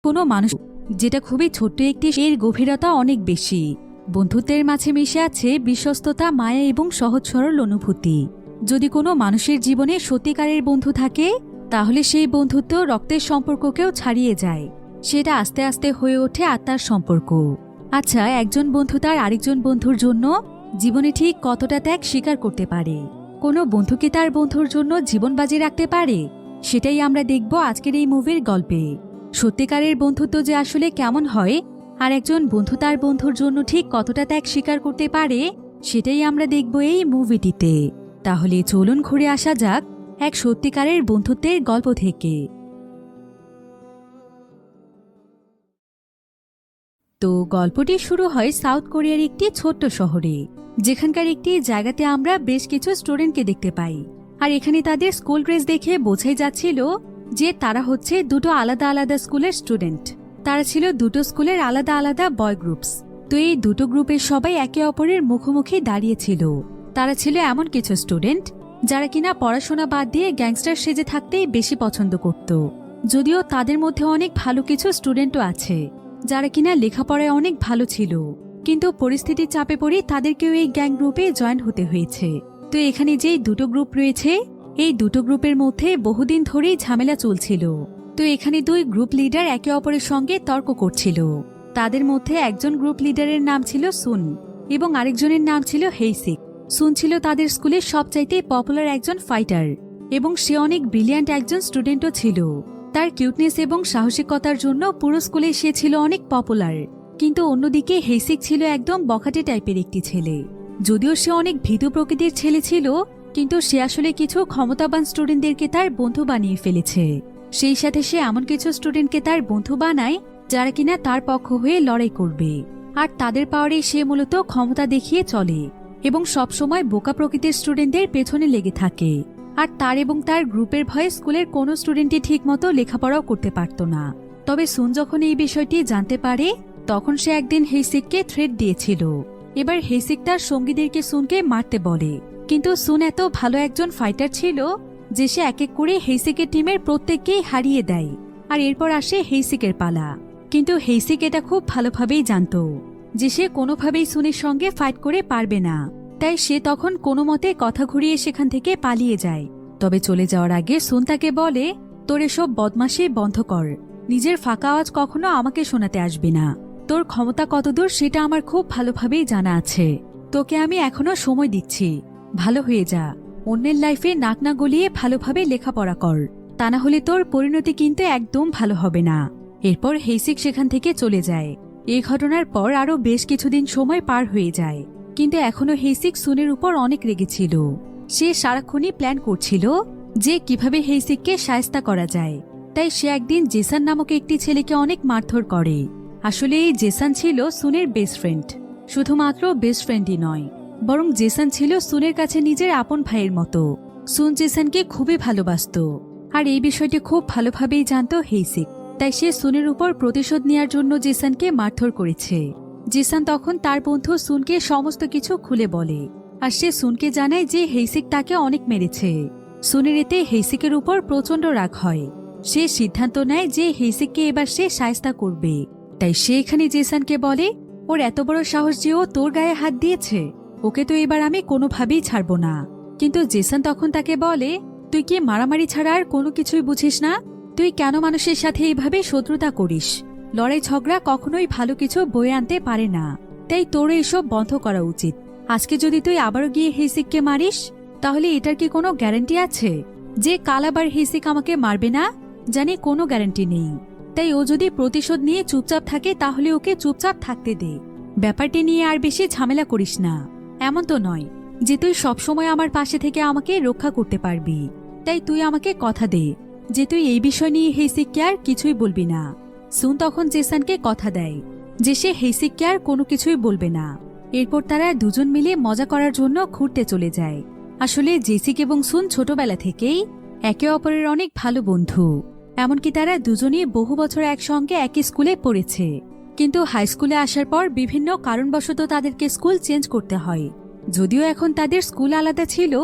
কোনো মানুষ যেটা খুবই ছোট্ট একটি, এর গভীরতা অনেক বেশি। বন্ধুত্বের মাঝে মিশে আছে বিশ্বস্ততা, মায়া এবং সহজ সরল অনুভূতি। যদি কোনো মানুষের জীবনে সত্যিকারের বন্ধু থাকে, তাহলে সেই বন্ধুত্ব রক্তের সম্পর্ককেও ছাড়িয়ে যায়। সেটা আস্তে আস্তে হয়ে ওঠে আত্মার সম্পর্ক। আচ্ছা, একজন বন্ধু তার আরেকজন বন্ধুর জন্য জীবনে ঠিক কতটা ত্যাগ স্বীকার করতে পারে? কোনো বন্ধু কি তার বন্ধুর জন্য জীবন বাজি রাখতে পারে? সেটাই আমরা দেখব আজকের এই মুভির গল্পে। সত্যিকারের বন্ধুত্ব যে আসলে কেমন হয়, আর একজন বন্ধু তার বন্ধুর জন্য ঠিক কতটা ত্যাগ স্বীকার করতে পারে, সেটাই আমরা দেখব এই মুভিটিতে। তাহলে চলুন ঘুরে আসা যাক এক সত্যিকারের বন্ধুত্বের গল্প থেকে। তো গল্পটি শুরু হয় সাউথ কোরিয়ার একটি ছোট্ট শহরে, যেখানকার একটি জায়গাতে আমরা বেশ কিছু স্টুডেন্টকে দেখতে পাই। আর এখানে তাদের স্কুল ড্রেস দেখে বোঝাই যাচ্ছিল যে তারা হচ্ছে দুটো আলাদা আলাদা স্কুলের স্টুডেন্ট। তারা ছিল দুটো স্কুলের আলাদা আলাদা বয় গ্রুপস। তো এই দুটো গ্রুপের সবাই একে অপরের মুখোমুখি দাঁড়িয়েছিল। তারা ছিল এমন কিছু স্টুডেন্ট যারা কিনা পড়াশোনা বাদ দিয়ে গ্যাংস্টার সেজে থাকতেই বেশি পছন্দ করত। যদিও তাদের মধ্যে অনেক ভালো কিছু স্টুডেন্টও আছে যারা কিনা লেখাপড়ায় অনেক ভালো ছিল, কিন্তু পরিস্থিতির চাপে পড়ে তাদেরকেও এই গ্যাং গ্রুপে জয়েন হতে হয়েছে। তো এখানে যেই দুটো গ্রুপ রয়েছে, এই দুটো গ্রুপের মধ্যে বহুদিন ধরেই ঝামেলা চলছিল। তো এখানে দুই গ্রুপ লিডার একে অপরের সঙ্গে তর্ক করছিল। তাদের মধ্যে একজন গ্রুপ লিডারের নাম ছিল সুন এবং আরেকজনের নাম ছিল হেইসিক। সুন ছিল তাদের স্কুলের সবচাইতে পপুলার একজন ফাইটার এবং সে অনেক ব্রিলিয়ান্ট একজন স্টুডেন্টও ছিল। তার কিউটনেস এবং সাহসিকতার জন্য পুরো স্কুলে সে ছিল অনেক পপুলার। কিন্তু অন্যদিকে হেইসিক ছিল একদম বখাটে টাইপের একটি ছেলে। যদিও সে অনেক ভীতু প্রকৃতির ছেলে ছিল, কিন্তু সে আসলে কিছু ক্ষমতাবান স্টুডেন্টদেরকে তার বন্ধু বানিয়ে ফেলেছে। সেই সাথে সে এমন কিছু স্টুডেন্টকে তার বন্ধু বানায় যারা কিনা তার পক্ষ হয়ে লড়াই করবে। আর তাদের পাওয়ারে সে মূলত ক্ষমতা দেখিয়ে চলে এবং সবসময় বোকা প্রকৃতির স্টুডেন্টদের পেছনে লেগে থাকে। আর তার এবং তার গ্রুপের ভয়ে স্কুলের কোনো স্টুডেন্টই ঠিকমতো লেখাপড়াও করতে পারত না। তবে সুন যখন এই বিষয়টি জানতে পারে, তখন সে একদিন হেইসিককে থ্রেট দিয়েছিল। এবার হেইসিক তার সঙ্গীদেরকে সুনকে মারতে বলে, কিন্তু সুন এত ভালো একজন ফাইটার ছিল যে সে এক এক করে হেইসিকের টিমের প্রত্যেককেই হারিয়ে দেয়। আর এরপর আসে হেইসিকের পালা। কিন্তু হেইসিক এটা খুব ভালোভাবেই জানত যে সে কোনোভাবেই সুনের সঙ্গে ফাইট করে পারবে না। তাই সে তখন কোনো মতে কথা ঘুরিয়ে সেখান থেকে পালিয়ে যায়। তবে চলে যাওয়ার আগে সুন তাকে বলে, তোর এসব বদমাশি বন্ধ কর, নিজের ফাঁকা আওয়াজ কখনো আমাকে শোনাতে আসবি না। তোর ক্ষমতা কতদূর সেটা আমার খুব ভালোভাবেই জানা আছে। তোকে আমি এখনো সময় দিচ্ছি, ভালো হয়ে যা, অন্যের লাইফে নাক না গলিয়ে ভালোভাবে লেখাপড়া কর, তা না হলে তোর পরিণতি কিন্তু একদম ভালো হবে না। এরপর হেইসিক সেখান থেকে চলে যায়। এই ঘটনার পর আরো বেশ কিছুদিন সময় পার হয়ে যায়, কিন্তু এখনো হেইসিক সুনের উপর অনেক রেগেছিল। সে সারাক্ষণই প্ল্যান করছিল যে কিভাবে হেইসিককে শায়েস্তা করা যায়। তাই সে একদিন জেসান নামক একটি ছেলেকে অনেক মারধর করে। আসলে এই জেসান ছিল সুনের বেস্ট ফ্রেন্ড। শুধুমাত্র বেস্ট ফ্রেন্ডই নয়, বরং জেসান ছিল সুনের কাছে নিজের আপন ভাইয়ের মতো। সুন জেসানকে খুবই ভালোবাসত, আর এই বিষয়টি খুব ভালোভাবেই জানত হেইসিক। তাই সে সুনের উপর প্রতিশোধ নেওয়ার জন্য জেসানকে মারধর করেছে। জেসান তখন তার বন্ধু সুনকে সমস্ত কিছু খুলে বলে, আর সে সুনকে জানায় যে হেইসিক তাকে অনেক মেরেছে। সুনের এতে হেইসিকের উপর প্রচন্ড রাগ হয়। সে সিদ্ধান্ত নেয় যে হেইসিককে এবার সে শায়েস্তা করবে। তাই সে এখানে জেসানকে বলে, ওর এত বড় সাহস যে ও তোর গায়ে হাত দিয়েছে, ওকে তো এবার আমি কোনোভাবেই ছাড়ব না। কিন্তু জেসান তখন তাকে বলে, তুই কি মারামারি ছাড়া আর কোনো কিছুই বুঝিস না? তুই কেন মানুষের সাথে এইভাবে শত্রুতা করিস? লড়াই ঝগড়া কখনোই ভালো কিছু বয়ে আনতে পারে না। তাই তোর এসব বন্ধ করা উচিত। আজকে যদি তুই আবারও গিয়ে হেইসিককে মারিস, তাহলে এটার কি কোনো গ্যারান্টি আছে যে কাল আবার হেইসিক আমাকে মারবে না? জানি কোনো গ্যারান্টি নেই। তাই ও যদি প্রতিশোধ নিয়ে চুপচাপ থাকে, তাহলে ওকে চুপচাপ থাকতে দে। ব্যাপারটি নিয়ে আর বেশি ঝামেলা করিস না। এমন তো নয় যে তুই সবসময় আমার পাশে থেকে আমাকে রক্ষা করতে পারবি। তাই তুই আমাকে কথা দে যে তুই এই বিষয় নিয়ে হেইসিককে আর কিছুই বলবি না। সুন তখন জেসানকে কথা দেয় যে সে হেইসিককে আর কোনো কিছুই বলবে না। এরপর তারা দুজন মিলে মজা করার জন্য ঘুরতে চলে যায়। আসলে জেসিক এবং সুন ছোটবেলা থেকেই একে অপরের অনেক ভালো বন্ধু। এমনকি তারা দুজনই বহু বছর একসঙ্গে একই স্কুলে পড়েছে। কিন্তু হাই স্কুলে আসার পর বিভিন্ন কারণবশত তাদেরকে স্কুল চেঞ্জ করতে হয়। যদিও এখন তাদের স্কুল আলাদা ছিল,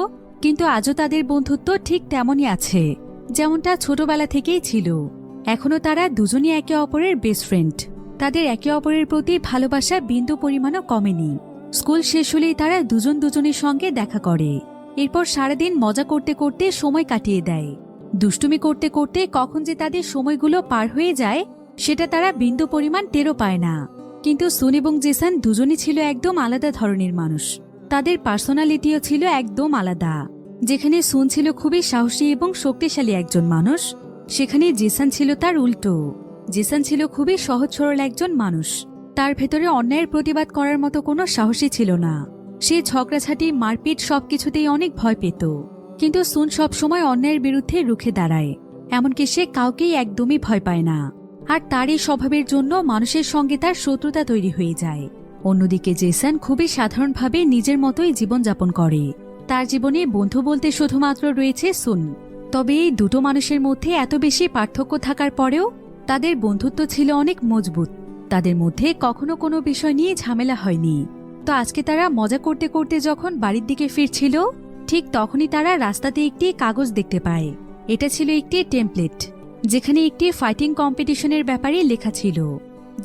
কিন্তু আজও তাদের বন্ধুত্ব ঠিক তেমনই আছে যেমনটা ছোটবেলা থেকেই ছিল। এখনো তারা দুজনই একে অপরের বেস্ট ফ্রেন্ড। তাদের একে অপরের প্রতি ভালোবাসা বিন্দু পরিমাণও কমেনি। স্কুল শেষ হলেই তারা দুজন দুজনের সঙ্গে দেখা করে। এরপর সারাদিন মজা করতে করতে সময় কাটিয়ে দেয়। দুষ্টুমি করতে করতে কখন যে তাদের সময়গুলো পার হয়ে যায় সেটা তারা বিন্দু পরিমাণ টেরও পায় না। কিন্তু সুন এবং জেসান দুজনই ছিল একদম আলাদা ধরনের মানুষ। তাদের পার্সোনালিটিও ছিল একদম আলাদা। যেখানে সুন ছিল খুবই সাহসী এবং শক্তিশালী একজন মানুষ, সেখানে জেসান ছিল তার উল্টো। জেসান ছিল খুবই সহজ সরল একজন মানুষ। তার ভেতরে অন্যায়ের প্রতিবাদ করার মতো কোনো সাহসী ছিল না। সে ঝগড়াঝাটি, মারপিট সবকিছুতেই অনেক ভয় পেত। কিন্তু সুন সবসময় অন্যায়ের বিরুদ্ধে রুখে দাঁড়ায়। এমনকি সে কাউকেই একদমই ভয় পায় না। আর তার এই স্বভাবের জন্য মানুষের সঙ্গে তার শত্রুতা তৈরি হয়ে যায়। অন্যদিকে জেসান খুবই সাধারণভাবে নিজের মতোই জীবনযাপন করে। তার জীবনে বন্ধু বলতে শুধুমাত্র রয়েছে সুন। তবে এই দুটো মানুষের মধ্যে এত বেশি পার্থক্য থাকার পরেও তাদের বন্ধুত্ব ছিল অনেক মজবুত। তাদের মধ্যে কখনো কোনো বিষয় নিয়ে ঝামেলা হয়নি। তো আজকে তারা মজা করতে করতে যখন বাড়ির দিকে ফিরছিল, ঠিক তখনই তারা রাস্তাতে একটি কাগজ দেখতে পায়। এটা ছিল একটি টেমপ্লেট, যেখানে একটি ফাইটিং কম্পিটিশনের ব্যাপারে লেখা ছিল।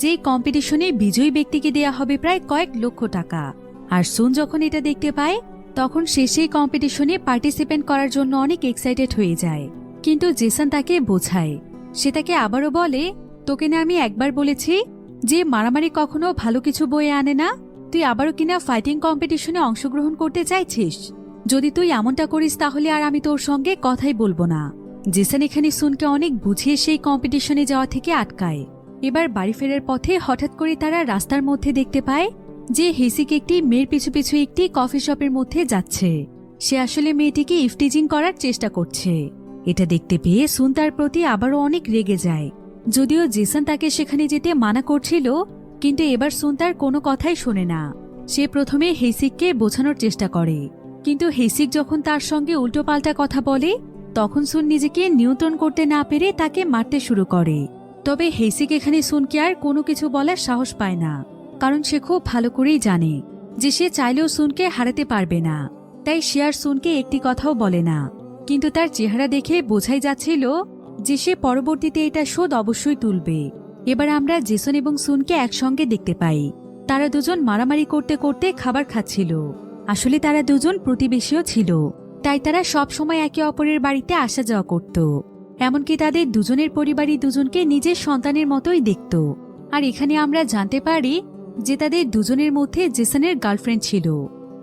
যে কম্পিটিশনে বিজয়ী ব্যক্তিকে দেয়া হবে প্রায় কয়েক লক্ষ টাকা। আর সুন যখন এটা দেখতে পায় তখন সে সেই কম্পিটিশনে পার্টিসিপেট করার জন্য অনেক এক্সাইটেড হয়ে যায়। কিন্তু জেসান তাকে বোঝায়। সে তাকে আবারও বলে, তোকে না আমি একবার বলেছি যে মারামারি কখনো ভালো কিছু বয়ে আনে না? তুই আবারও কিনা ফাইটিং কম্পিটিশনে অংশগ্রহণ করতে চাইছিস? যদি তুই এমনটা করিস তাহলে আর আমি তোর সঙ্গে কথাই বলবো না। জেসান এখানে সুনকে অনেক বুঝিয়ে সেই কম্পিটিশনে যাওয়া থেকে আটকায়। এবার বাড়ি ফেরার পথে হঠাৎ করে তারা রাস্তার মধ্যে দেখতে পায় যে হেসিক একটি মেয়ের পিছু পিছু একটি কফি শপের মধ্যে যাচ্ছে। সে আসলে মেয়েটিকে ইফটিজিং করার চেষ্টা করছে। এটা দেখতে পেয়ে সুন তার প্রতি আবারও অনেক রেগে যায়। যদিও জেসান তাকে সেখানে যেতে মানা করছিল, কিন্তু এবার সুন তার কোনো কথাই শোনে না। সে প্রথমে হেসিককে বোঝানোর চেষ্টা করে, কিন্তু হেসিক যখন তার সঙ্গে উল্টোপাল্টা কথা বলে তখন সুন নিজেকে নিয়ন্ত্রণ করতে না পেরে তাকে মারতে শুরু করে। তবে হেসিক এখানে সুনকে আর কোনো কিছু বলার সাহস পায় না, কারণ সে খুব ভালো করেই জানে যে সে চাইলেও সুনকে হারাতে পারবে না। তাই সে আর সুনকে একটি কথাও বলে না। কিন্তু তার চেহারা দেখে বোঝাই যাচ্ছিল যে সে পরবর্তীতে এটা শোধ অবশ্যই তুলবে। এবার আমরা জেসন এবং সুনকে একসঙ্গে দেখতে পাই। তারা দুজন মারামারি করতে করতে খাবার খাচ্ছিল। আসলে তারা দুজন প্রতিবেশীও ছিল, তাই তারা সব সময় একে অপরের বাড়িতে আসা যাওয়া করত। এমনকি তাদের দুজনের পরিবারই দুজনকে নিজের সন্তানের মতোই দেখত। আর এখানে আমরা জানতে পারি যে তাদের দুজনের মধ্যে জেসনের গার্লফ্রেন্ড ছিল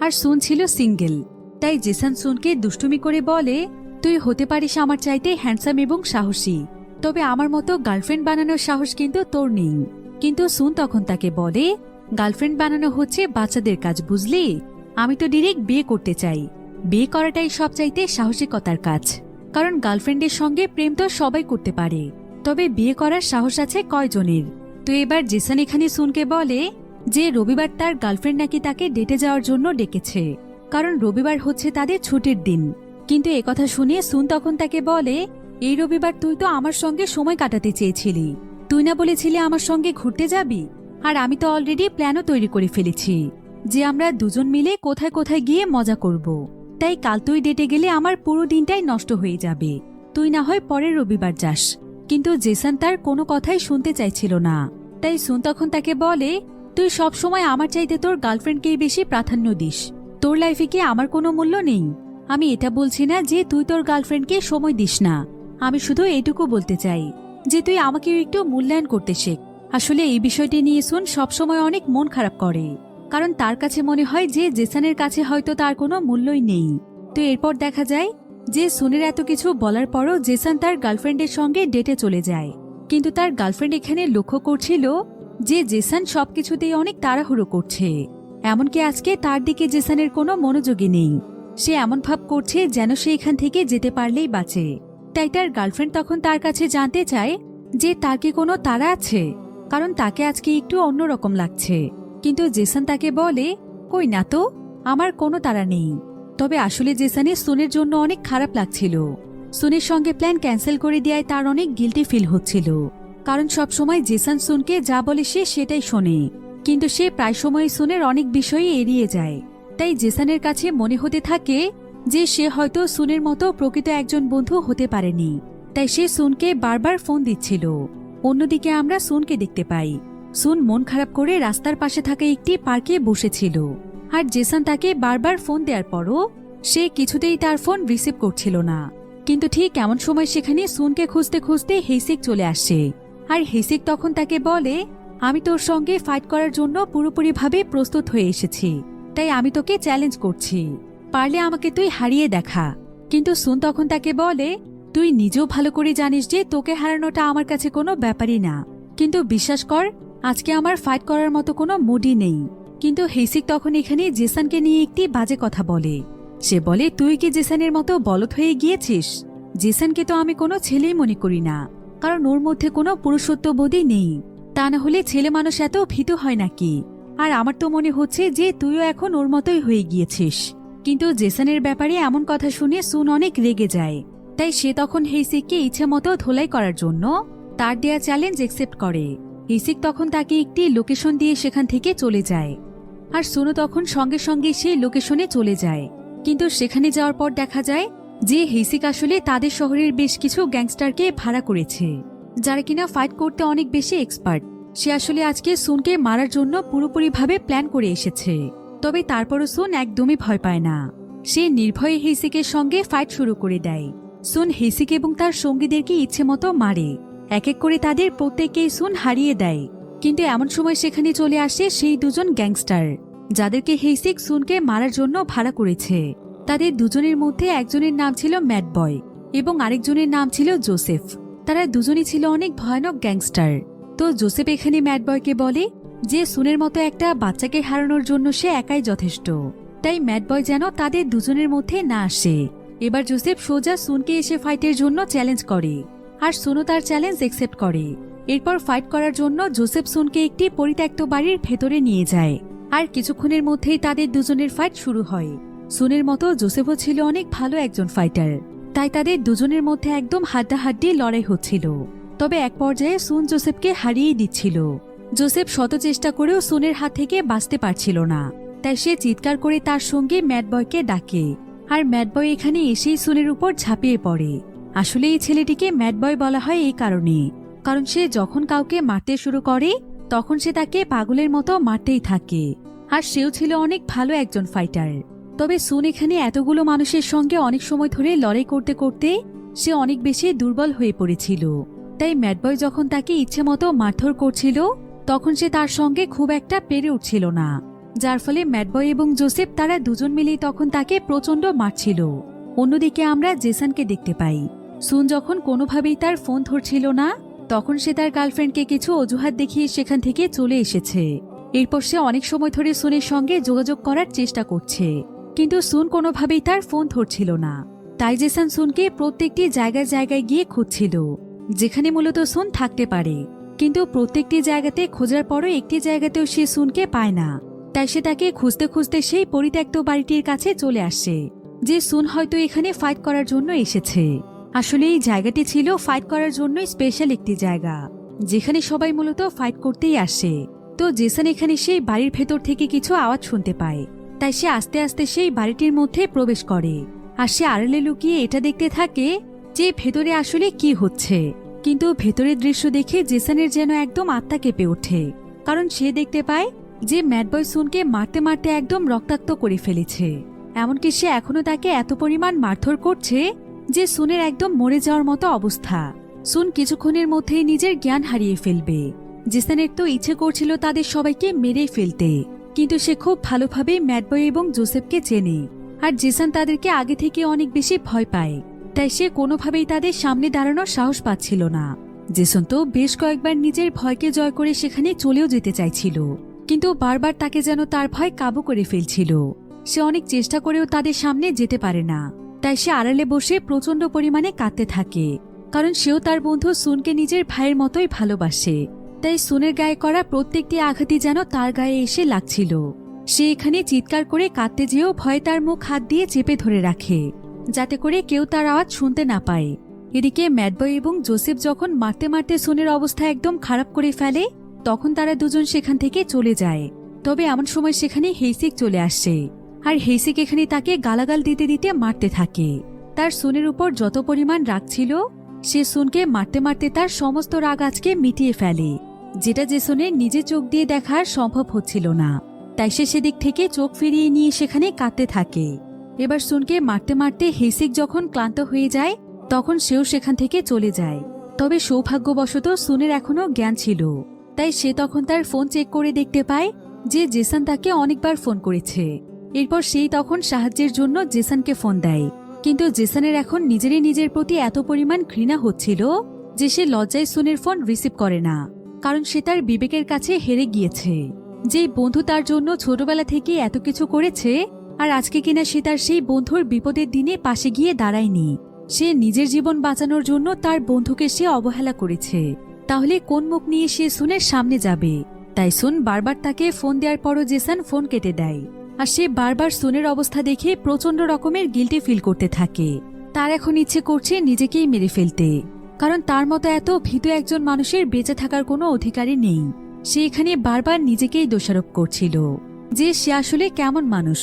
আর সুন ছিল সিঙ্গেল। তাই জেসন সুনকে দুষ্টুমি করে বলে, তুই হতে পারিস আমার চাইতে হ্যান্ডসাম এবং সাহসী, তবে আমার মতো গার্লফ্রেন্ড বানানোর সাহস কিন্তু তোর নেই। কিন্তু সুন তখন তাকে বলে, গার্লফ্রেন্ড বানানো হচ্ছে বাচ্চাদের কাজ, বুঝলি? আমি তো ডিরেক্ট বিয়ে করতে চাই। বিয়ে করাটাই সবচাইতে সাহসিকতার কাজ, কারণ গার্লফ্রেন্ডের সঙ্গে প্রেম তো সবাই করতে পারে, তবে বিয়ে করার সাহস আছে কয়জনের? তো এবার জেসন এখানে সুনকে বলে যে রবিবার তার গার্লফ্রেন্ড নাকি তাকে ডেটে যাওয়ার জন্য ডেকেছে, কারণ রবিবার হচ্ছে তাদের ছুটির দিন। কিন্তু একথা শুনে সুন তখন তাকে বলে, এই রবিবার তুই তো আমার সঙ্গে সময় কাটাতে চেয়েছিলি, তুই না বলেছিলি আমার সঙ্গে ঘুরতে যাবি? আর আমি তো অলরেডি প্ল্যানও তৈরি করে ফেলেছি যে আমরা দুজন মিলে কোথায় কোথায় গিয়ে মজা করব। তাই কাল তুই ডেটে গেলে আমার পুরো দিনটাই নষ্ট হয়ে যাবে। তুই না হয় পরের রবিবার যাস। কিন্তু জেসন তার কোনো কথাই শুনতে চাইছিল না। তাই সুন তখন তাকে বলে, তুই সব সময় আমার চাইতে তোর গার্লফ্রেন্ডকেই বেশি প্রাধান্য দিস। তোর লাইফে কি আমার কোনো মূল্য নেই? আমি এটা বলছি না যে তুই তোর গার্লফ্রেন্ডকে সময় দিস না। আমি শুধু এইটুকু বলতে চাই যে তুই আমাকেও একটু মূল্যায়ন করতে শেখ। আসলে এই বিষয়টি নিয়ে সুন সবসময় অনেক মন খারাপ করে, কারণ তার কাছে মনে হয় যে জেসনের কাছে হয়তো তার কোনো মূল্যই নেই। তো এরপর দেখা যায় যে সুনের এত কিছু বলার পরও জেসন তার গার্লফ্রেন্ডের সঙ্গে ডেটে চলে যায়। কিন্তু তার গার্লফ্রেন্ড এখানে লক্ষ্য করছিল যে জেসন সবকিছুতেই অনেক তাড়াহুড়ো করছে। এমনকি আজকে তার দিকে জেসনের কোনো মনোযোগী নেই। সে এমন ভাব করছে যেন সে এখান থেকে যেতে পারলেই বাঁচে। তাই তার গার্লফ্রেন্ড তখন তার কাছে জানতে চায় যে তার কি কোনো তাড়া আছে, কারণ তাকে আজকে একটু অন্যরকম লাগছে। কিন্তু জেসন তাকে বলে, কই না তো, আমার কোনো তাড়া নেই। তবে আসলে জেসনের সুনের জন্য অনেক খারাপ লাগছিল। সুনের সঙ্গে প্ল্যান ক্যান্সেল করে দেওয়ায় তার অনেক গিল্টি ফিল হচ্ছিল, কারণ সবসময় জেসন সুনকে যা বলে সে সেটাই শোনে। কিন্তু সে প্রায় সময় সুনের অনেক বিষয়ই এড়িয়ে যায়। তাই জেসনের কাছে মনে হতে থাকে যে সে হয়তো সুনের মতো প্রকৃত একজন বন্ধু হতে পারেনি। তাই সে সুনকে বারবার ফোন দিচ্ছিল। অন্যদিকে আমরা সুনকে দেখতে পাই। সুন মন খারাপ করে রাস্তার পাশে থাকা একটি পার্কে বসেছিল, আর জেসান তাকে বারবার ফোন দেওয়ার পরও সে কিছুতেই তার ফোন রিসিভ করছিল না। কিন্তু ঠিক এমন সময় সেখানে সুনকে খুঁজতে খুঁজতে হেসিক চলে আসে। আর হেসিক তখন তাকে বলে, আমি তোর সঙ্গে ফাইট করার জন্য পুরোপুরিভাবে প্রস্তুত হয়ে এসেছি, তাই আমি তোকে চ্যালেঞ্জ করছি, পারলে আমাকে তুই হারিয়ে দেখা। কিন্তু সুন তখন তাকে বলে, তুই নিজেও ভালো করে জানিস যে তোকে হারানোটা আমার কাছে কোনো ব্যাপারই না, কিন্তু বিশ্বাস কর আজকে আমার ফাইট করার মতো কোনো মুডই নেই। কিন্তু হেসিক তখন এখানে জেসানকে নিয়ে একটি বাজে কথা বলে। সে বলে, তুই কি জেসানের মতো বলদ হয়ে গিয়েছিস? জেসানকে তো আমি কোনো ছেলেই মনে করি না, কারণ ওর মধ্যে কোনো পুরুষত্ববোধই নেই। তা না হলে ছেলে মানুষ এত ভীতু হয় নাকি? আর আমার তো মনে হচ্ছে যে তুইও এখন ওর মতোই হয়ে গিয়েছিস। কিন্তু জেসানের ব্যাপারে এমন কথা শুনে সুন অনেক রেগে যায়। তাই সে তখন হেসিককে ইচ্ছে মতো ধোলাই করার জন্য তার দেয়া চ্যালেঞ্জ অ্যাকসেপ্ট করে। হেসিক তখন তাকে একটি লোকেশন দিয়ে সেখান থেকে চলে যায়, আর সুনও তখন সঙ্গে সঙ্গে সেই লোকেশনে চলে যায়। কিন্তু সেখানে যাওয়ার পর দেখা যায় যে হেসিক আসলে তাদের শহরের বেশ কিছু গ্যাংস্টারকে ভাড়া করেছে, যারা কিনা ফাইট করতে অনেক বেশি এক্সপার্ট। সে আসলে আজকে সুনকে মারার জন্য পুরোপুরিভাবে প্ল্যান করে এসেছে। তবে তারপরও সুন একদমই ভয় পায় না। সে নির্ভয়ে হেসিকের সঙ্গে ফাইট শুরু করে দেয়। সুন হেসিক এবং তার সঙ্গীদেরকে ইচ্ছে মতো মারে। এক এক করে তাদের প্রত্যেককেই সুন হারিয়ে দেয়। কিন্তু এমন সময় সেখানে চলে আসে সেই দুজন গ্যাংস্টার, যাদেরকে হেসিক সুনকে মারার জন্য ভাড়া করেছে। তাদের দুজনের মধ্যে একজনের নাম ছিল ম্যাড বয় এবং আরেকজনের নাম ছিল জোসেফ। তারা দুজনই ছিল অনেক ভয়ানক গ্যাংস্টার। তো জোসেফ এখানে ম্যাড বয়কে বলে যে সুনের মতো একটা বাচ্চাকে হারানোর জন্য সে একাই যথেষ্ট, তাই ম্যাড বয় যেন তাদের দুজনের মধ্যে না আসে। এবার জোসেফ সোজা সুনকে এসে ফাইটের জন্য চ্যালেঞ্জ করে, আর সুনও তার চ্যালেঞ্জ অ্যাকসেপ্ট করে। এরপর ফাইট করার জন্য জোসেফ সুনকে একটি পরিত্যক্ত বাড়ির ভেতরে নিয়ে যায়, আর কিছুক্ষণের মধ্যেই তাদের দুজনের ফাইট শুরু হয়। সুনের মতো জোসেফও ছিল অনেক ভালো একজন ফাইটার, তাই তাদের দুজনের মধ্যে একদম হাড্ডাহাড্ডি লড়াই হচ্ছিল। তবে এক পর্যায়ে সুন জোসেফকে হারিয়ে দিচ্ছিল। জোসেফ শত চেষ্টা করেও সুনের হাত থেকে বাঁচতে পারছিল না, তাই সে চিৎকার করে তার সঙ্গে ম্যাড বয়কে ডাকে। আর ম্যাড বয় এখানে এসেই সুনের উপর ঝাঁপিয়ে পড়ে। আসলে এই ছেলেটিকে ম্যাড বয় বলা হয় এই কারণে, কারণ সে যখন কাউকে মারতে শুরু করে তখন সে তাকে পাগলের মতো মারতেই থাকে। আর সেও ছিল অনেক ভালো একজন ফাইটার। তবে সুন এখানে এতগুলো মানুষের সঙ্গে অনেক সময় ধরে লড়াই করতে করতে সে অনেক বেশি দুর্বল হয়ে পড়েছিল। তাই ম্যাড বয় যখন তাকে ইচ্ছে মতো মারধর করছিল তখন সে তার সঙ্গে খুব একটা পেরে উঠছিল না, যার ফলে ম্যাড বয় এবং জোসেফ তারা দুজন মিলেই তখন তাকে প্রচন্ড মারছিল। অন্যদিকে আমরা জেসানকে দেখতে পাই। সুন যখন কোনোভাবেই তার ফোন ধরছিল না তখন সে তার গার্লফ্রেন্ডকে কিছু অজুহাত দেখিয়ে সেখান থেকে চলে এসেছে। এরপর সে অনেক সময় ধরে সুনের সঙ্গে যোগাযোগ করার চেষ্টা করছে, কিন্তু সুন কোনোভাবেই তার ফোন ধরছিল না। তাই জেসান সুনকে প্রত্যেকটি জায়গায় জায়গায় গিয়ে খুঁজছিল যেখানে মূলত সুন থাকতে পারে। কিন্তু প্রত্যেকটি জায়গাতে খোঁজার পরও একটি জায়গাতেও সে সুনকে পায় না। তাই সে তাকে খুঁজতে খুঁজতে সেই পরিত্যক্ত বাড়িটির কাছে চলে আসে, যে সুন হয়তো এখানে ফাইট করার জন্য এসেছে। আসলে এই জায়গাটি ছিল ফাইট করার জন্য স্পেশাল একটি জায়গা, যেখানে সবাই মূলত ফাইট করতেই আসে। তো জেসান এখানে সেই বাড়ির ভেতর থেকে কিছু আওয়াজ শুনতে পায়, তাই সে আস্তে আস্তে সেই বাড়িটির মধ্যে প্রবেশ করে। আর সে আড়ালে লুকিয়ে এটা দেখতে থাকে যে ভেতরে আসলে কি হচ্ছে। কিন্তু ভেতরের দৃশ্য দেখে জেসানের যেন একদম আত্মা কেঁপে ওঠে, কারণ সে দেখতে পায় যে ম্যাড বয় সুনকে মারতে মারতে একদম রক্তাক্ত করে ফেলেছে। এমনকি সে এখনো তাকে এত পরিমাণ মারধর করছে যে সুনের একদম মরে যাওয়ার মতো অবস্থা। সুন কিছুক্ষণের মধ্যেই নিজের জ্ঞান হারিয়ে ফেলবে। জেসানের তো ইচ্ছে করছিল তাদের সবাইকে মেরেই ফেলতে, কিন্তু সে খুব ভালোভাবে ম্যাড বয় এবং জোসেফকে চেনে। আর জেসান তাদেরকে আগে থেকে অনেক বেশি ভয় পায়, তাই সে কোনোভাবেই তাদের সামনে দাঁড়ানোর সাহস পাচ্ছিল না। জেসন তো বেশ কয়েকবার নিজের ভয়কে জয় করে সেখানে চলেও যেতে চাইছিল, কিন্তু বারবার তাকে যেন তার ভয় কাবু করে ফেলছিল। সে অনেক চেষ্টা করেও তাদের সামনে যেতে পারে না, তাই সে আড়ালে বসে প্রচন্ড পরিমাণে কাঁদতে থাকে, কারণ সেও তার বন্ধু সুনকে নিজের ভাইয়ের মতোই ভালোবাসে। তাই সুনের গায়ে করা প্রত্যেকটি আঘাতই যেন তার গায়ে এসে লাগছিল। সে এখানে চিৎকার করে কাঁদতে যেও ভয়ে তার মুখ হাত দিয়ে চেপে ধরে রাখে, যাতে করে কেউ তার আওয়াজ শুনতে না পায়। এদিকে ম্যাড বয় এবং জোসেফ যখন মারতে মারতে সুনের অবস্থা একদম খারাপ করে ফেলে তখন তারা দুজন সেখান থেকে চলে যায়। তবে এমন সময় সেখানে হেসিক চলে আসে, আর হেসিক এখানে তাকে গালাগাল দিতে দিতে মারতে থাকে। তার সুনের উপর যত পরিমাণ রাগ ছিল সে সুনকে মারতে মারতে তার সমস্ত রাগ আজকে মিটিয়ে ফেলে, যেটা জেসনের নিজের চোখ দিয়ে দেখার সম্ভব হচ্ছিল না। তাই সে সেদিক থেকে চোখ ফিরিয়ে নিয়ে সেখানে কাঁদতে থাকে। এবার সুনকে মারতে মারতে হেসিক যখন ক্লান্ত হয়ে যায় তখন সেও সেখান থেকে চলে যায়। তবে সৌভাগ্যবশত সুনের এখনো জ্ঞান ছিল, তাই সে তখন তার ফোন চেক করে দেখতে পায় যে জেসন তাকে অনেকবার ফোন করেছে। এরপর সেই তখন সাহায্যের জন্য জেসনকে ফোন দেয়, কিন্তু জেসনের এখন নিজের প্রতি এত পরিমাণ ঘৃণা হচ্ছিল যে সে লজ্জায় সুনের ফোন রিসিভ করে না, কারণ সে তার বিবেকের কাছে হেরে গিয়েছে। যেই বন্ধু তার জন্য ছোটবেলা থেকে এত কিছু করেছে, আর আজকে কিনা সে তার সেই বন্ধুর বিপদের দিনে পাশে গিয়ে দাঁড়ায়নি। সে নিজের জীবন বাঁচানোর জন্য তার বন্ধুকে সে অবহেলা করেছে। তাহলে কোন মুখ নিয়ে সে সুনের সামনে যাবে? তাই সুন বারবার তাকে ফোন দেওয়ার পরও জেসন ফোন কেটে দেয়। আর সে বারবার সুনের অবস্থা দেখে প্রচন্ড রকমের গিল্টি ফিল করতে থাকে। তার এখন ইচ্ছে করছে নিজেকেই মেরে ফেলতে, কারণ তার মতো এত ভীতু একজন মানুষের বেঁচে থাকার কোনো অধিকারই নেই। সে এখানে বারবার নিজেকেই দোষারোপ করছিল যে সে আসলে কেমন মানুষ,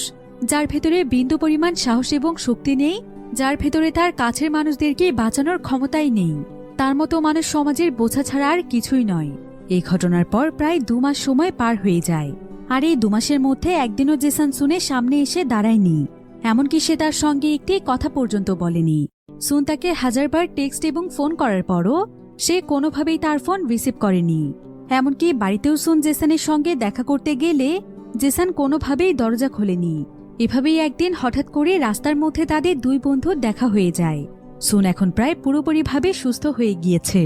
যার ভেতরে বিন্দু পরিমাণ সাহস এবং শক্তি নেই, যার ভেতরে তার কাছের মানুষদেরকে বাঁচানোর ক্ষমতাই নেই। তার মতো মানুষ সমাজের বোঝা ছাড়া আর কিছুই নয়। এই ঘটনার পর প্রায় 2 মাস সময় পার হয়ে যায়, আর এই 2 মাসের মধ্যে একদিনও জেসন সুনের সামনে এসে দাঁড়ায়নি। এমনকি সে তার সঙ্গে একটি কথা পর্যন্ত বলেনি। সুন তাকে 1000 বার টেক্সট এবং ফোন করার পরও সে কোনোভাবেই তার ফোন রিসিভ করেনি। এমনকি বাড়িতেও সুন জেসনের সঙ্গে দেখা করতে গেলে জেসন কোনোভাবেই দরজা খোলেনি। এভাবেই একদিন হঠাৎ করে রাস্তার মধ্যে তাদের 2 বন্ধুর দেখা হয়ে যায়। সুন এখন প্রায় পুরোপুরিভাবে সুস্থ হয়ে গিয়েছে,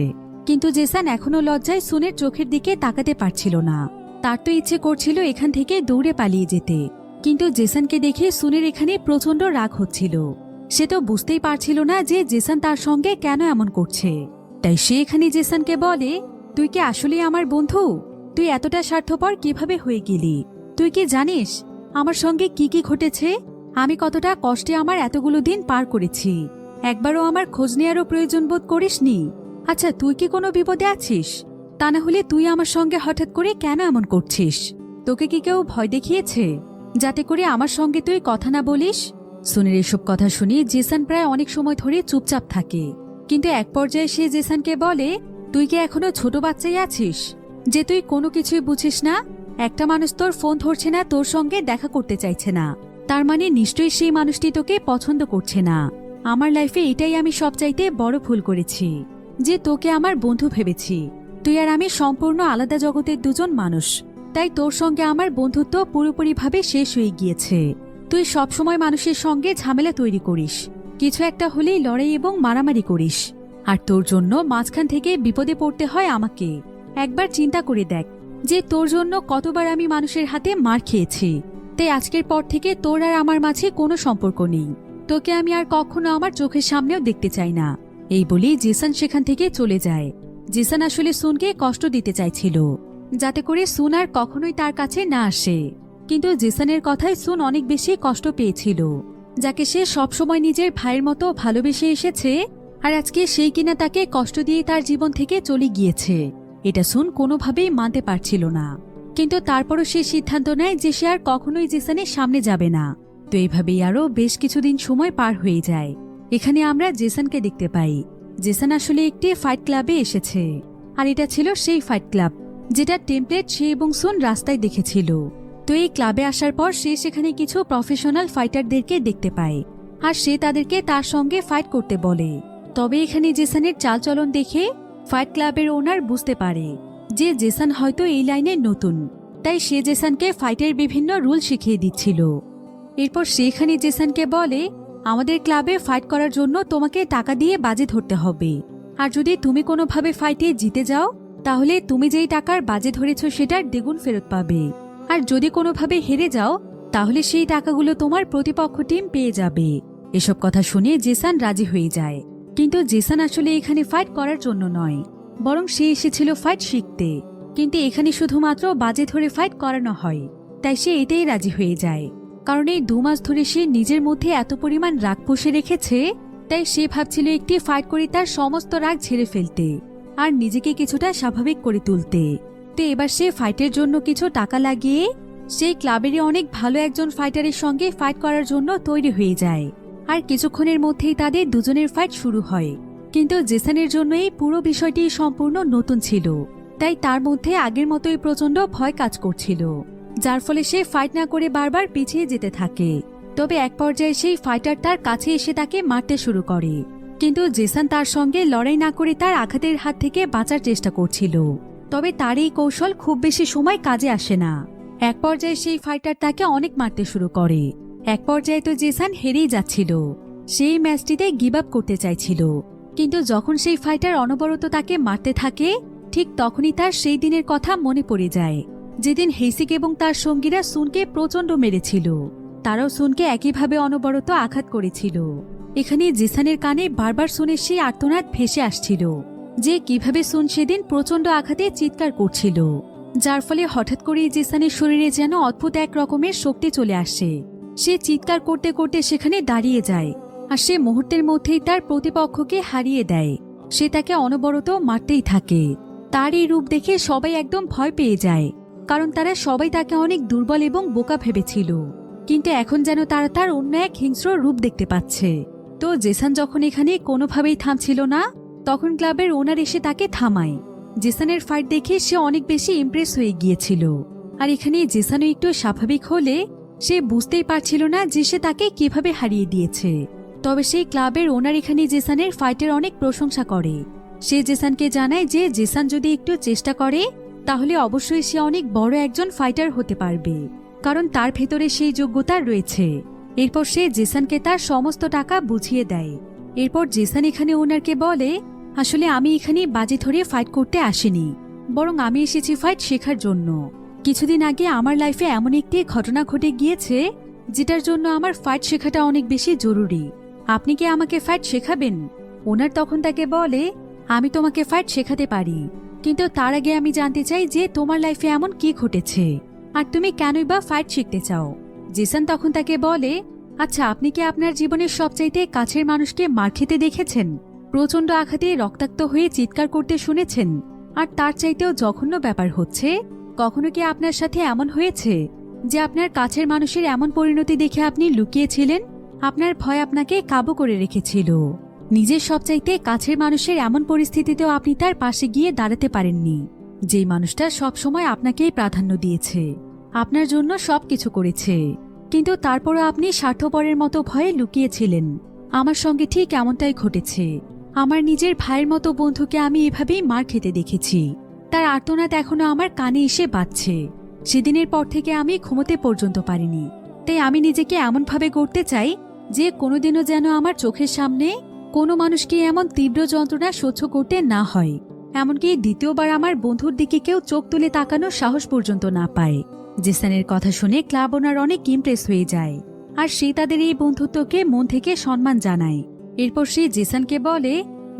কিন্তু জেসন এখনো লজ্জায় সুনের চোখের দিকে তাকাতে পারছিল না। তার তো ইচ্ছে করছিল এখান থেকে দৌড়ে পালিয়ে যেতে, কিন্তু জেসনকে দেখে সুনের এখানে প্রচন্ড রাগ হচ্ছিল। সে তো বুঝতেই পারছিল না যে জেসন তার সঙ্গে কেন এমন করছে। তাই সে এখানে জেসনকে বলে, তুই কি আসলে আমার বন্ধু? তুই এতটা স্বার্থপর কিভাবে হয়ে গেলি? তুই কি জানিস আমার সঙ্গে কি কি ঘটেছে? আমি কতটা কষ্টে আমার এতগুলো দিন পার করেছি। একবারও আমার খোঁজ নেওয়ারও প্রয়োজন বোধ করিসনি। আচ্ছা, তুই কি কোনো বিপদে আছিস? তা না হলে তুই আমার সঙ্গে হঠাৎ করে কেন এমন করছিস? তোকে কি কেউ ভয় দেখিয়েছে যাতে করে আমার সঙ্গে তুই কথা না বলিস? সুনের এসব কথা শুনে জেসন প্রায় অনেক সময় ধরে চুপচাপ থাকে, কিন্তু এক পর্যায়ে সে জেসনকে বলে, তুই কি এখনো ছোট বাচ্চাই আছিস যে তুই কোনো কিছুই বুঝিস না? একটা মানুষ তোর ফোন ধরছে না, তোর সঙ্গে দেখা করতে চাইছে না, তার মানে নিশ্চয়ই সেই মানুষটি তোকে পছন্দ করছে না। আমার লাইফে এটাই আমি সবচাইতে বড় ভুল করেছি যে তোকে আমার বন্ধু ভেবেছি। তুই আর আমি সম্পূর্ণ আলাদা জগতের দুজন মানুষ, তাই তোর সঙ্গে আমার বন্ধুত্ব পুরোপুরিভাবে শেষ হয়ে গিয়েছে। তুই সবসময় মানুষের সঙ্গে ঝামেলা তৈরি করিস, কিছু একটা হলেই লড়াই এবং মারামারি করিস, আর তোর জন্য মাঝখান থেকে বিপদে পড়তে হয় আমাকে। একবার চিন্তা করে দেখ যে তোর জন্য কতবার আমি মানুষের হাতে মার খেয়েছি। তাই আজকের পর থেকে তোর আর আমার মাঝে কোনো সম্পর্ক নেই। তোকে আমি আর কখনো আমার চোখের সামনেও দেখতে চাই না। এই বলেই জেসন সেখান থেকে চলে যায়। জেসন আসলে সুনকে কষ্ট দিতে চাইছিল যাতে করে সুন আর কখনোই তার কাছে না আসে, কিন্তু জেসনের কথায় সুন অনেক বেশি কষ্ট পেয়েছিল, যাকে সে সবসময় নিজের ভাইয়ের মতো ভালোবেসে এসেছে, আর আজকে সেই কিনা তাকে কষ্ট দিয়ে তার জীবন থেকে চলে গিয়েছে। এটা সুন কোনোভাবেই মানতে পারছিল না, কিন্তু তারপরও সে সিদ্ধান্ত নেয় যে সে আর কখনোই জেসনের সামনে যাবে না। তো এইভাবেই আরও বেশ কিছুদিন সময় পার হয়ে যায়। এখানে আমরা জেসনকে দেখতে পাই। জেসন আসলে একটি ফাইট ক্লাবে এসেছে, আর এটা ছিল সেই ফাইট ক্লাব যেটা টেমপ্লেট সে এবং সুন রাস্তায় দেখেছিল। তো এই ক্লাবে আসার পর সে সেখানে কিছু প্রফেশনাল ফাইটারদেরকে দেখতে পায়, আর সে তাদেরকে তার সঙ্গে ফাইট করতে বলে। তবে এখানে জেসনের চালচলন দেখে ফাইট ক্লাবের ওনার বুঝতে পারে যে জেসন হয়তো এই লাইনে নতুন, তাই সে জেসনকে ফাইটের বিভিন্ন রুল শিখিয়ে দিচ্ছিল। এরপর সেখানে জেসনকে বলে, আমাদের ক্লাবে ফাইট করার জন্য তোমাকে টাকা দিয়ে বাজি ধরতে হবে, আর যদি তুমি কোনোভাবে ফাইটে জিতে যাও তাহলে তুমি যেই টাকার বাজি ধরেছ সেটার দ্বিগুণ ফেরত পাবে, আর যদি কোনোভাবে হেরে যাও তাহলে সেই টাকাগুলো তোমার প্রতিপক্ষ টিম পেয়ে যাবে। এসব কথা শুনে জেসন রাজি হয়ে যায়, কিন্তু জেসন আসলে এখানে ফাইট করার জন্য নয়, বরং সে এসেছিল ফাইট শিখতে। কিন্তু এখানে শুধুমাত্র বাজি ধরে ফাইট করানো হয়, তাই সে এতেই রাজি হয়ে যায়। কারণ এই 2 মাস ধরে সে নিজের মধ্যে এত পরিমাণ রাগ পুষে রেখেছে, তাই সে ভাবছিল একটি ফাইট করে তার সমস্ত রাগ ঝেড়ে ফেলতে আর নিজেকে কিছুটা স্বাভাবিক করে তুলতে। তো এবার সে ফাইটের জন্য কিছু টাকা লাগিয়ে সেই ক্লাবেরই অনেক ভালো একজন ফাইটারের সঙ্গে ফাইট করার জন্য তৈরি হয়ে যায়। আর কিছুক্ষণের মধ্যেই তাদের দুজনের ফাইট শুরু হয়। কিন্তু জেসানের জন্য এই পুরো বিষয়টি সম্পূর্ণ নতুন ছিল, তাই তার মধ্যে আগের মতোই প্রচন্ড ভয় কাজ করছিল, যার ফলে সে ফাইট না করে বারবার পিছিয়ে যেতে থাকে। তবে এক পর্যায়ে সেই ফাইটার তার কাছে এসে তাকে মারতে শুরু করে, কিন্তু জেসান তার সঙ্গে লড়াই না করে তার আঘাতের হাত থেকে বাঁচার চেষ্টা করছিল। তবে তার এই কৌশল খুব বেশি সময় কাজে আসে না। এক পর্যায়ে সেই ফাইটার তাকে অনেক মারতে শুরু করে। এক পর্যায়ে তো জেসান হেরেই যাচ্ছিল, সেই ম্যাচটিতে গিভ আপ করতে চাইছিল। কিন্তু যখন সেই ফাইটার অনবরত তাকে মারতে থাকে, ঠিক তখনই তার সেই দিনের কথা মনে পড়ে যায়, যেদিন হেসিক এবং তার সঙ্গীরা সুনকে প্রচন্ড মেরেছিল। তারাও সুনকে একইভাবে অনবরত আঘাত করেছিল। এখানে জেসানের কানে বারবার সুনের সেই আর্তনাদ ভেসে আসছিল যে কিভাবে সুন সেদিন প্রচন্ড আঘাতে চিৎকার করছিল, যার ফলে হঠাৎ করেই জেসানের শরীরে যেন অদ্ভুত এক রকমের শক্তি চলে আসে। সে চিৎকার করতে করতে সেখানে দাঁড়িয়ে যায়, আর সে মুহূর্তের মধ্যেই তার প্রতিপক্ষকে হারিয়ে দেয়। সে তাকে অনবরত মারতেই থাকে। তার এই রূপ দেখে সবাই একদম ভয় পেয়ে যায়, কারণ তারা সবাই তাকে অনেক দুর্বল এবং বোকা ভেবেছিল। কিন্তু এখন যেন তারা তার অন্য এক হিংস্র রূপ দেখতে পাচ্ছে। তো জেসান যখন এখানে কোনোভাবেই থামছিল না, তখন ক্লাবের ওনার এসে তাকে থামায়। জেসানের ফাইট দেখে সে অনেক বেশি ইমপ্রেস হয়ে গিয়েছিল, আর এখানে জেসানও একটু স্বাভাবিক হলে সে বুঝতেই পারছিল না যে সে তাকে কিভাবে হারিয়ে দিয়েছে। তবে সেই ক্লাবের ওনার এখানে জেসানের ফাইটের অনেক প্রশংসা করে। সে জেসানকে জানায় যে জেসান যদি একটু চেষ্টা করে তাহলে অবশ্যই সে অনেক বড় একজন ফাইটার হতে পারবে, কারণ তার ভেতরে সেই যোগ্যতা রয়েছে। এরপর সে জেসানকে তার সমস্ত টাকা বুঝিয়ে দেয়। এরপর জেসান এখানে ওনারকে বলে, আসলে আমি এখানে বাজি ধরে ফাইট করতে আসিনি, বরং আমি এসেছি ফাইট শেখার জন্য। কিছুদিন আগে আমার লাইফে এমন একটি ঘটনা ঘটে গিয়েছে যেটার জন্য আমার ফাইট শেখাটা অনেক বেশি জরুরি। আপনি কি আমাকে ফাইট শেখাবেন? ওনার তখন তাকে বলে, আমি তোমাকে ফাইট শেখাতে পারি, কিন্তু তার আগে আমি জানতে চাই যে তোমার লাইফে এমন কি ঘটেছে, আর তুমি কেনই বা ফাইট শিখতে চাও। জেসান তখন তাকে বলে, আচ্ছা, আপনি কি আপনার জীবনের সবচাইতে কাছের মানুষকে মার খেতে দেখেছেন, প্রচন্ড আঘাতে রক্তাক্ত হয়ে চিৎকার করতে শুনেছেন? আর তার চাইতেও জঘন্য ব্যাপার হচ্ছে, কখনো কি আপনার সাথে এমন হয়েছে যে আপনার কাছের মানুষের এমন পরিণতি দেখে আপনি লুকিয়েছিলেন? আপনার ভয় আপনাকে কাবু করে রেখেছিল। নিজের সবচাইতে কাছের মানুষের এমন পরিস্থিতিতেও আপনি তার পাশে গিয়ে দাঁড়াতে পারেননি, যেই মানুষটা সবসময় আপনাকেই প্রাধান্য দিয়েছে, আপনার জন্য সবকিছু করেছে, কিন্তু তারপরও আপনি স্বার্থপরের মতো ভয়ে লুকিয়েছিলেন। আমার সঙ্গে ঠিক এমনটাই ঘটেছে। আমার নিজের ভাইয়ের মতো বন্ধুকে আমি এভাবেই মার খেতে দেখেছি। তার আর্তনাদ এখনো আমার কানে এসে বাজছে। সেদিনের পর থেকে আমি ঘুমোতে পর্যন্ত পারিনি। তাই আমি নিজেকে এমনভাবে গড়তে চাই যে কোনোদিনও যেন আমার চোখের সামনে কোনো মানুষকে এমন তীব্র যন্ত্রণা সহ্য করতে না হয়, এমনকি দ্বিতীয়বার আমার বন্ধুর দিকে কেউ চোখ তুলে তাকানোর সাহস পর্যন্ত না পায়। জেসানের কথা শুনে ক্লাব ওনার অনেক ইমপ্রেস হয়ে যায়, আর সে তাদের এই বন্ধুত্বকে মন থেকে সম্মান জানায়। এরপর সে জেসানকে বলে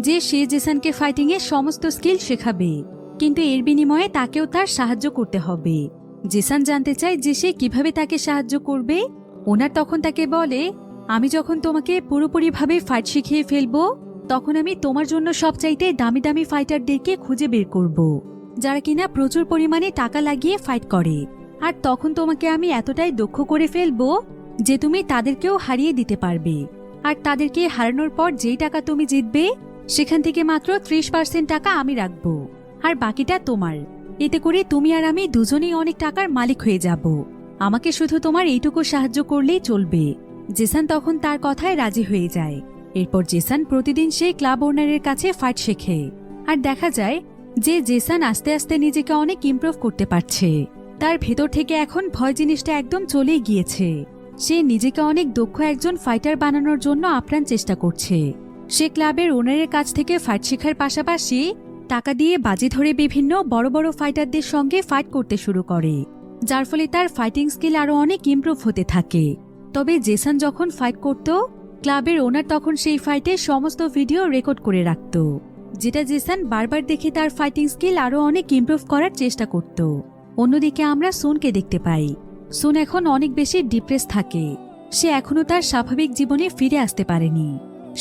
যে সে জেসানকে ফাইটিং এর সমস্ত স্কিল শেখাবে, কিন্তু এর বিনিময়ে তাকেও তার সাহায্য করতে হবে। জেসান জানতে চায় যে সে কিভাবে তাকে সাহায্য করবে। ওনার তখন তাকে বলে, আমি যখন তোমাকে পুরোপুরিভাবে ফাইট শিখিয়ে ফেলবো, তখন আমি তোমার জন্য সবচাইতে দামি দামি ফাইটারদেরকে খুঁজে বের করব, যারা কিনা প্রচুর পরিমাণে টাকা লাগিয়ে ফাইট করে। আর তখন তোমাকে আমি এতটাই দক্ষ করে ফেলবো যে তুমি তাদেরকেও হারিয়ে দিতে পারবে। আর তাদেরকে হারানোর পর যেই টাকা তুমি জিতবে, সেখান থেকে মাত্র 30% টাকা আমি রাখবো, আর বাকিটা তোমার। এতে করে তুমি আর আমি দুজনেই অনেক টাকার মালিক হয়ে যাব। আমাকে শুধু তোমার এইটুকু সাহায্য করলেই চলবে। জেসান তখন তার কথায় রাজি হয়ে যায়। এরপর জেসান প্রতিদিন সেই ক্লাব ওনারের কাছে ফাইট শেখে, আর দেখা যায় যে জেসান আস্তে আস্তে নিজেকে অনেক ইমপ্রুভ করতে পারছে। তার ভেতর থেকে এখন ভয় জিনিসটা একদম চলেই গিয়েছে। সে নিজেকে অনেক দক্ষ একজন ফাইটার বানানোর জন্য আপ্রাণ চেষ্টা করছে। সে ক্লাবের ওনারের কাছ থেকে ফাইট শেখার পাশাপাশি টাকা দিয়ে বাজি ধরে বিভিন্ন বড় বড় ফাইটারদের সঙ্গে ফাইট করতে শুরু করে, যার ফলে তার ফাইটিং স্কিল আরো অনেক ইমপ্রুভ হতে থাকে। তবে জেসান যখন ফাইট করত, ক্লাবের ওনার তখন সেই ফাইটের সমস্ত ভিডিও রেকর্ড করে রাখত, যেটা জেসান বারবার দেখে তার ফাইটিং স্কিল আরো অনেক ইমপ্রুভ করার চেষ্টা করত। অন্যদিকে আমরা সুনকে দেখতে পাই। সুন এখন অনেক বেশি ডিপ্রেস থাকে। সে এখনো তার স্বাভাবিক জীবনে ফিরে আসতে পারেনি।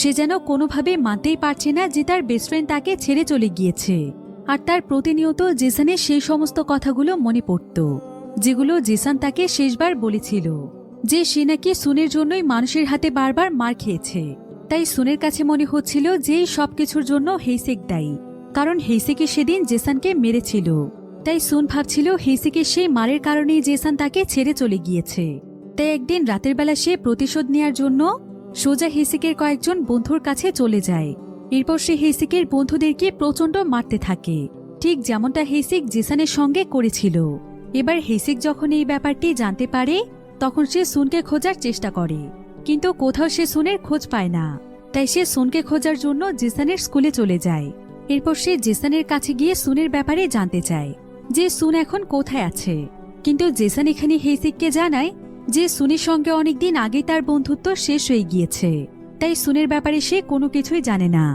সে যেন কোনোভাবে মানতেই পারছে না যে তার বেস্ট ফ্রেন্ড তাকে ছেড়ে চলে গিয়েছে, আর তার প্রতিনিয়ত জেসানের সেই সমস্ত কথাগুলো মনে পড়ত, যেগুলো জেসান তাকে শেষবার বলেছিল যে সে নাকি সুনের জন্যই মানুষের হাতে বারবার মার খেয়েছে। তাই সুনের কাছে মনে হচ্ছিল যে সবকিছুর জন্য হেইসেক দায়ী, কারণ হেইসেকে সেদিন জেসানকে মেরেছিল। তাই সুন ভাবছিল হেইসেকের সেই মারের কারণেই জেসান তাকে ছেড়ে চলে গিয়েছে। তাই একদিন রাতের বেলা সে প্রতিশোধ নেয়ার জন্য সোজা হেইসেকের কয়েকজন বন্ধুর কাছে চলে যায়। এরপর সে হেইসেকের বন্ধুদেরকে প্রচণ্ড মারতে থাকে, ঠিক যেমনটা হেইসেক জেসানের সঙ্গে করেছিল। এবার হেইসেক যখন এই ব্যাপারটি জানতে পারে তখন সে সুনকে খোঁজার চেষ্টা করে, কিন্তু কোথাও সে সুনের খোঁজ পায় না। তাই সে সুনকে খোঁজার জন্য জেসানের স্কুলে চলে যায়। এরপর সে জেসানের কাছে গিয়ে সুনের ব্যাপারে জানতে চায় যে সুন এখন কোথায় আছে। কিন্তু জেসান এখানে হেইসেককে জানায় যে সুনের সঙ্গে অনেকদিন আগেই তার বন্ধুত্ব শেষ হয়ে গিয়েছে, তাই সুনের ব্যাপারে সে কোনো কিছুই জানে না।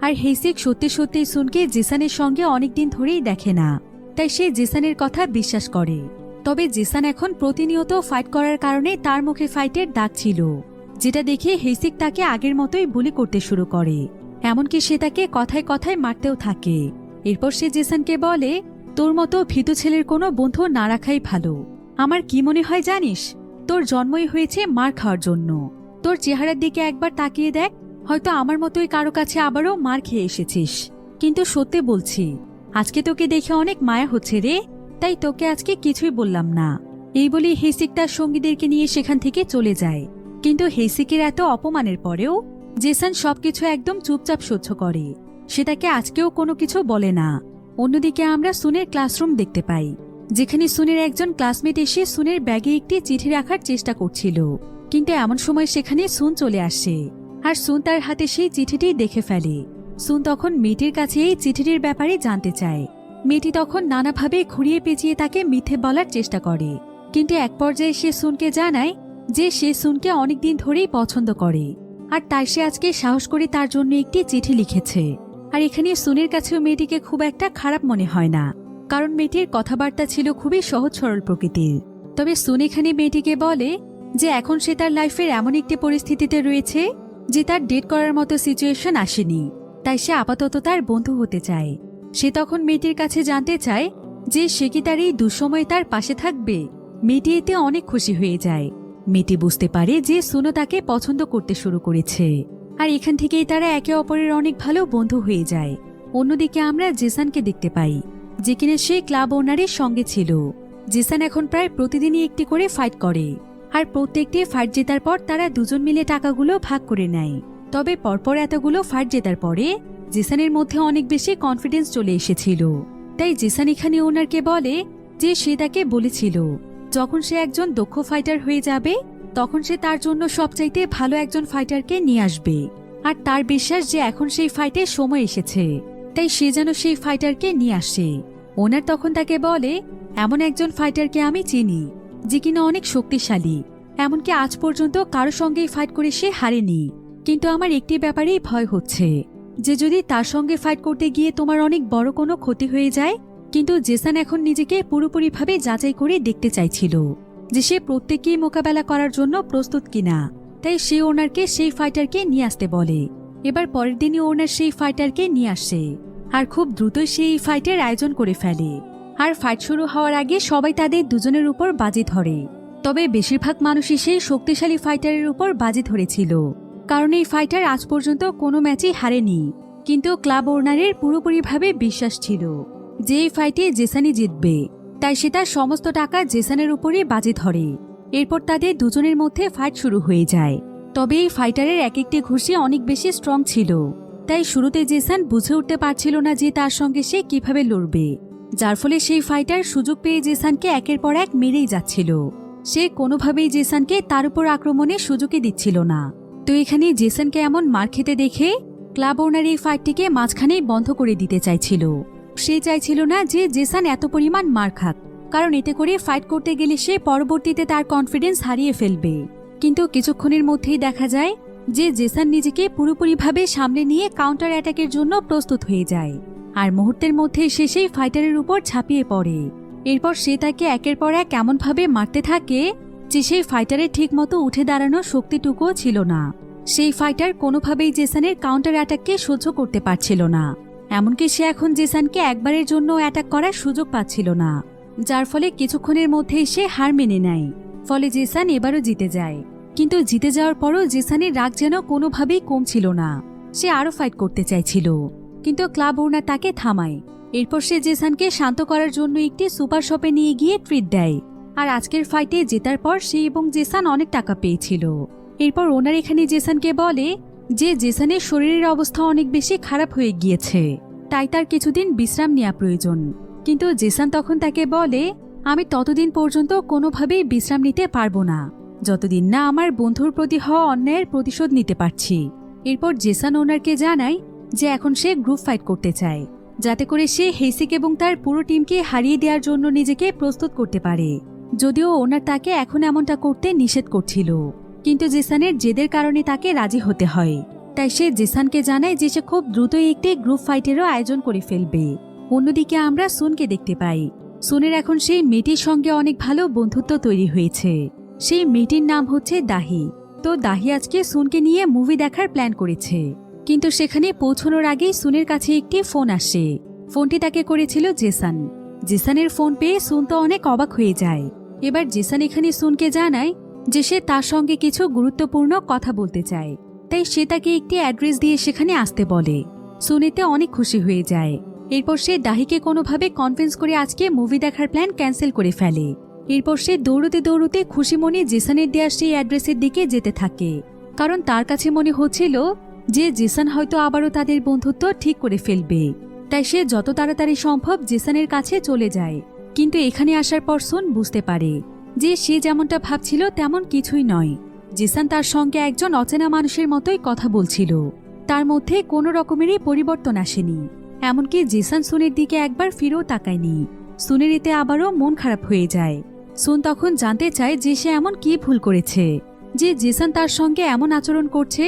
আর হেইসেক সত্যি সত্যি সুনকে জেসানের সঙ্গে অনেকদিন ধরেই দেখে না, তাই সে জেসানের কথা বিশ্বাস করে। তবে জেসান এখন প্রতিনিয়ত ফাইট করার কারণে তার মুখে ফাইটের দাগ ছিল, যেটা দেখে হেইসেক তাকে আগের মতোই বুলি করতে শুরু করে। এমনকি সে তাকে কথায় কথায় মারতেও থাকে। এরপর সে জেসানকে বলে, তোর মতো ভীতু ছেলের কোনো বন্ধু না রাখাই ভালো। আমার কি মনে হয় জানিস, তোর জন্মই হয়েছে মার খাওয়ার জন্য। তোর চেহারার দিকে একবার তাকিয়ে দেখ, হয়তো আমার মতোই কারো কাছে আবারও মার খেয়ে এসেছিস। কিন্তু সত্যি বলছি, আজকে তোকে দেখে অনেক মায়া হচ্ছে রে, তাই তোকে আজকে কিছুই বললাম না। এই বলে হেইসেক তার সঙ্গীদেরকে নিয়ে সেখান থেকে চলে যায়। কিন্তু হেইসেকের এত অপমানের পরেও জেসান সবকিছু একদম চুপচাপ সহ্য করে। সে তাকে আজকেও কোনো কিছু বলে না। অন্যদিকে আমরা সুনের ক্লাসরুম দেখতে পাই, যেখানে সুনের একজন ক্লাসমেট এসে সুনের ব্যাগে একটি চিঠি রাখার চেষ্টা করছিল। কিন্তু এমন সময় সেখানে সুন চলে আসে, আর সুন তার হাতে সেই চিঠিটি দেখে ফেলে। সুন তখন মেয়েটির কাছে এই চিঠিটির ব্যাপারে জানতে চায়। মেয়েটি তখন নানাভাবে ঘুরিয়ে পেঁচিয়ে তাকে মিথ্যে বলার চেষ্টা করে, কিন্তু এক পর্যায়ে সে সুনকে জানায় যে সে সুনকে অনেকদিন ধরেই পছন্দ করে, আর তাই সে আজকে সাহস করে তার জন্য একটি চিঠি লিখেছে। আর এখানে সুনের কাছেও মেয়েটিকে খুব একটা খারাপ মনে হয় না, কারণ মেয়েটির কথাবার্তা ছিল খুবই সহজ সরল প্রকৃতির। তবে সুন এখানে মেয়েটিকে বলে যে এখন সে তার লাইফের এমন একটি পরিস্থিতিতে রয়েছে যে তার ডেট করার মতো সিচুয়েশন আসেনি, তাই সে আপাতত তার বন্ধু হতে চায়। সে তখন মেয়েটির কাছে জানতে চায় যে সে কি তার এই দুঃসময়ে তার পাশে থাকবে। মেয়েটি এতে অনেক খুশি হয়ে যায়। মেয়েটি বুঝতে পারে যে সুনও তাকে পছন্দ করতে শুরু করেছে, আর এখান থেকেই তারা একে অপরের অনেক ভালো বন্ধু হয়ে যায়। অন্যদিকে আমরা জেসানকে দেখতে পাই, যে কিনা সে ক্লাব ওনারের সঙ্গে ছিল। জেসান এখন প্রায় প্রতিদিনই একটি করে ফাইট করে, আর প্রত্যেকটি ফাইট জেতার পর তারা দুজন মিলে টাকাগুলো ভাগ করে নেয়। তবে পরপর এতগুলো ফাইট জেতার পরে জেসানের মধ্যে অনেক বেশি কনফিডেন্স চলে এসেছিল। তাই জেসান এখানে ওনারকে বলে যে সে তাকে বলেছিল যখন সে একজন দক্ষ ফাইটার হয়ে যাবে তখন সে তার জন্য সবচাইতে ভালো একজন ফাইটারকে নিয়ে আসবে, আর তার বিশ্বাস যে এখন সেই ফাইটের সময় এসেছে, তাই সে যেন সেই ফাইটারকে নিয়ে আসে। ওনার তখন তাকে বলে, এমন একজন ফাইটারকে আমি চিনি যে কিনা অনেক শক্তিশালী, এমনকি আজ পর্যন্ত কারো সঙ্গেই ফাইট করে সে হারেনি। কিন্তু আমার একটি ব্যাপারেই ভয় হচ্ছে যে যদি তার সঙ্গে ফাইট করতে গিয়ে তোমার অনেক বড় কোনো ক্ষতি হয়ে যায়। কিন্তু জেসান এখন নিজেকে পুরোপুরিভাবে যাচাই করে দেখতে চাইছিল যে সে প্রত্যেককেই মোকাবেলা করার জন্য প্রস্তুত কিনা, তাই সে ওনারকে সেই ফাইটারকে নিয়ে আসতে বলে। এবার পরের দিনই ওনার সেই ফাইটারকে নিয়ে আসে, আর খুব দ্রুতই সে এই ফাইটের আয়োজন করে ফেলে। আর ফাইট শুরু হওয়ার আগে সবাই তাদের দুজনের উপর বাজি ধরে। তবে বেশিরভাগ মানুষই সেই শক্তিশালী ফাইটারের উপর বাজি ধরেছিল, কারণ এই ফাইটার আজ পর্যন্ত কোনো ম্যাচই হারেনি। কিন্তু ক্লাব ওনারের পুরোপুরিভাবে বিশ্বাস ছিল যে এই ফাইটে জেসানই জিতবে, তাই সে তার সমস্ত টাকা জেসানের উপরই বাজি ধরে। এরপর তাদের দুজনের মধ্যে ফাইট শুরু হয়ে যায়। তবে এই ফাইটারের এক একটি ঘুষি অনেক বেশি স্ট্রং ছিল, তাই শুরুতে জেসান বুঝে উঠতে পারছিল না যে তার সঙ্গে সে কিভাবে লড়বে, যার ফলে সেই ফাইটার সুযোগ পেয়ে জেসানকে একের পর এক মেরেই যাচ্ছিল। সে কোনোভাবেই জেসানকে তার উপর আক্রমণের সুযোগই দিচ্ছিল না। তো এখানে জেসানকে এমন মার খেতে দেখে ক্লাব ওনার এই ফাইটটিকে মাঝখানেই বন্ধ করে দিতে চাইছিল। সে চাইছিল না যে জেসান এত পরিমাণ মার খাক, কারণ এতে করে ফাইট করতে গেলে সে পরবর্তীতে তার কনফিডেন্স হারিয়ে ফেলবে। কিন্তু কিছুক্ষণের মধ্যেই দেখা যায় যে জেসান নিজেকে পুরোপুরিভাবে সামলে নিয়ে কাউন্টার অ্যাটাকের জন্য প্রস্তুত হয়ে যায়, আর মুহূর্তের মধ্যে সে সেই ফাইটারের উপর ঝাঁপিয়ে পড়ে। এরপর সে তাকে একের পর এক এমনভাবে মারতে থাকে যে সেই ফাইটারের ঠিক মতো উঠে দাঁড়ানোর শক্তিটুকুও ছিল না। সেই ফাইটার কোনোভাবেই জেসানের কাউন্টার অ্যাটাককে সহ্য করতে পারছিল না, এমনকি সে এখন জেসানকে একবারের জন্য অ্যাটাক করার সুযোগ পাচ্ছিল না, যার ফলে কিছুক্ষণের মধ্যেই সে হার মেনে নেয়। ফলে জেসান এবারও জিতে যায়। কিন্তু জিতে যাওয়ার পরও জেসানের রাগ যেন কোনোভাবেই কমছিল না। সে আরো ফাইট করতে চাইছিল, কিন্তু ক্লাব ওনার তাকে থামায়। এরপর সে জেসানকে শান্ত করার জন্য একটি সুপার শপে নিয়ে গিয়ে ট্রিট দেয়। আর আজকের ফাইটে জেতার পর সে এবং জেসান অনেক টাকা পেয়েছিল। এরপর ওনার এখানে জেসানকে বলে যে জেসানের শরীরের অবস্থা অনেক বেশি খারাপ হয়ে গিয়েছে, তাই তার কিছুদিন বিশ্রাম নেওয়া প্রয়োজন। কিন্তু জেসান তখন তাকে বলে, আমি ততদিন পর্যন্ত কোনোভাবেই বিশ্রাম নিতে পারবো না যতদিন না আমার বন্ধুর প্রতি হওয়া অন্যায়ের প্রতিশোধ নিতে পারছি। এরপর জেসান ওনারকে জানায় যে এখন সে গ্রুপ ফাইট করতে চায়, যাতে করে সে হেসিক এবং তার পুরো টিমকে হারিয়ে দেওয়ার জন্য নিজেকে প্রস্তুত করতে পারে। যদিও ওনার তাকে এখন এমনটা করতে নিষেধ করছিল, কিন্তু জেসানের জেদের কারণে তাকে রাজি হতে হয়। তাই সে জেসানকে জানায় যে সে খুব দ্রুতই একটি গ্রুপ ফাইটেরও আয়োজন করে ফেলবে। অন্যদিকে আমরা সুনকে দেখতে পাই। সুনের এখন সেই মেয়েটির সঙ্গে অনেক ভালো বন্ধুত্ব তৈরি হয়েছে। সেই মেয়েটির নাম হচ্ছে দাহি। তো দাহি আজকে সুনকে নিয়ে মুভি দেখার প্ল্যান করেছে, কিন্তু সেখানে পৌঁছানোর আগেই সুনের কাছে একটি ফোন আসে। ফোনটি তাকে করেছিল জেসান। জেসানের ফোন পেয়ে সুন তো অনেক অবাক হয়ে যায়। এবার জেসান এখানে সুনকে জানায় যে সে তার সঙ্গে কিছু গুরুত্বপূর্ণ কথা বলতে চায়, তাই সে তাকে একটি অ্যাড্রেস দিয়ে সেখানে আসতে বলে। সুন এতে অনেক খুশি হয়ে যায়। এরপর সে দাহিকে কোনোভাবে কনভিন্স করে আজকে মুভি দেখার প্ল্যান ক্যান্সেল করে ফেলে। এরপর সে দৌড়তে দৌড়তে খুশি মনে জেসানের দেওয়া সেই অ্যাড্রেসের দিকে যেতে থাকে, কারণ তার কাছে মনে হচ্ছিল যে জেসান হয়তো আবারও তাদের বন্ধুত্ব ঠিক করে ফেলবে। তাই সে যত তাড়াতাড়ি সম্ভব জেসানের কাছে চলে যায়। কিন্তু এখানে আসার পর সুন বুঝতে পারে যে সে যেমনটা ভাবছিল তেমন কিছুই নয়। জেসান তার সঙ্গে একজন অচেনা মানুষের মতোই কথা বলছিল। তার মধ্যে কোনো রকমেরই পরিবর্তন আসেনি। এমনকি জেসান সুনের দিকে একবার ফিরেও তাকায়নি। সুনের এতে আবারও মন খারাপ হয়ে যায়। সুন তখন জানতে চায় যে সে এমন কি ভুল করেছে যে জেসান তার সঙ্গে এমন আচরণ করছে।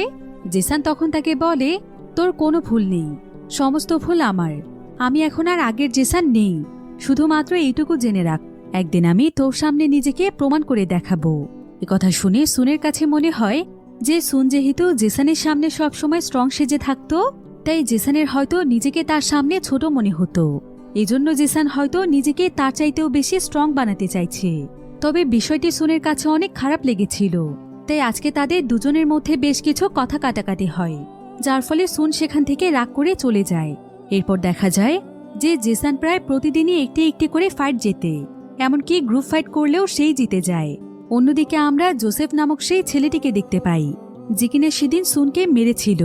জেসান তখন তাকে বলে, তোর কোনো ভুল নেই, সমস্ত ভুল আমার। আমি এখন আর আগের জেসান নেই। শুধুমাত্র এইটুকু জেনে রাখ, একদিন আমি তোর সামনে নিজেকে প্রমাণ করে দেখাবো। একথা শুনে সুনের কাছে মনে হয় যে সুন যেহেতু জেসানের সামনে সবসময় স্ট্রং সেজে থাকতো, তাই জেসানের হয়তো নিজেকে তার সামনে ছোট মনে হতো। এজন্য জেসান হয়তো নিজেকে তার চাইতেও বেশি স্ট্রং বানাতে চাইছে। তবে বিষয়টি সুনের কাছে অনেক খারাপ লেগেছিল, তাই আজকে তাদের দুজনের মধ্যে বেশ কিছু কথা কাটাকাটি হয়, যার ফলে সুন সেখান থেকে রাগ করে চলে যায়। এরপর দেখা যায় যে জেসান প্রায় প্রতিদিনই একটি একটি করে ফাইট জেতে, এমনকি গ্রুপ ফাইট করলেও সেই জিতে যায়। অন্যদিকে আমরা জোসেফ নামক সেই ছেলেটিকে দেখতে পাই, যে কিনা সেদিন সুনকে মেরেছিল।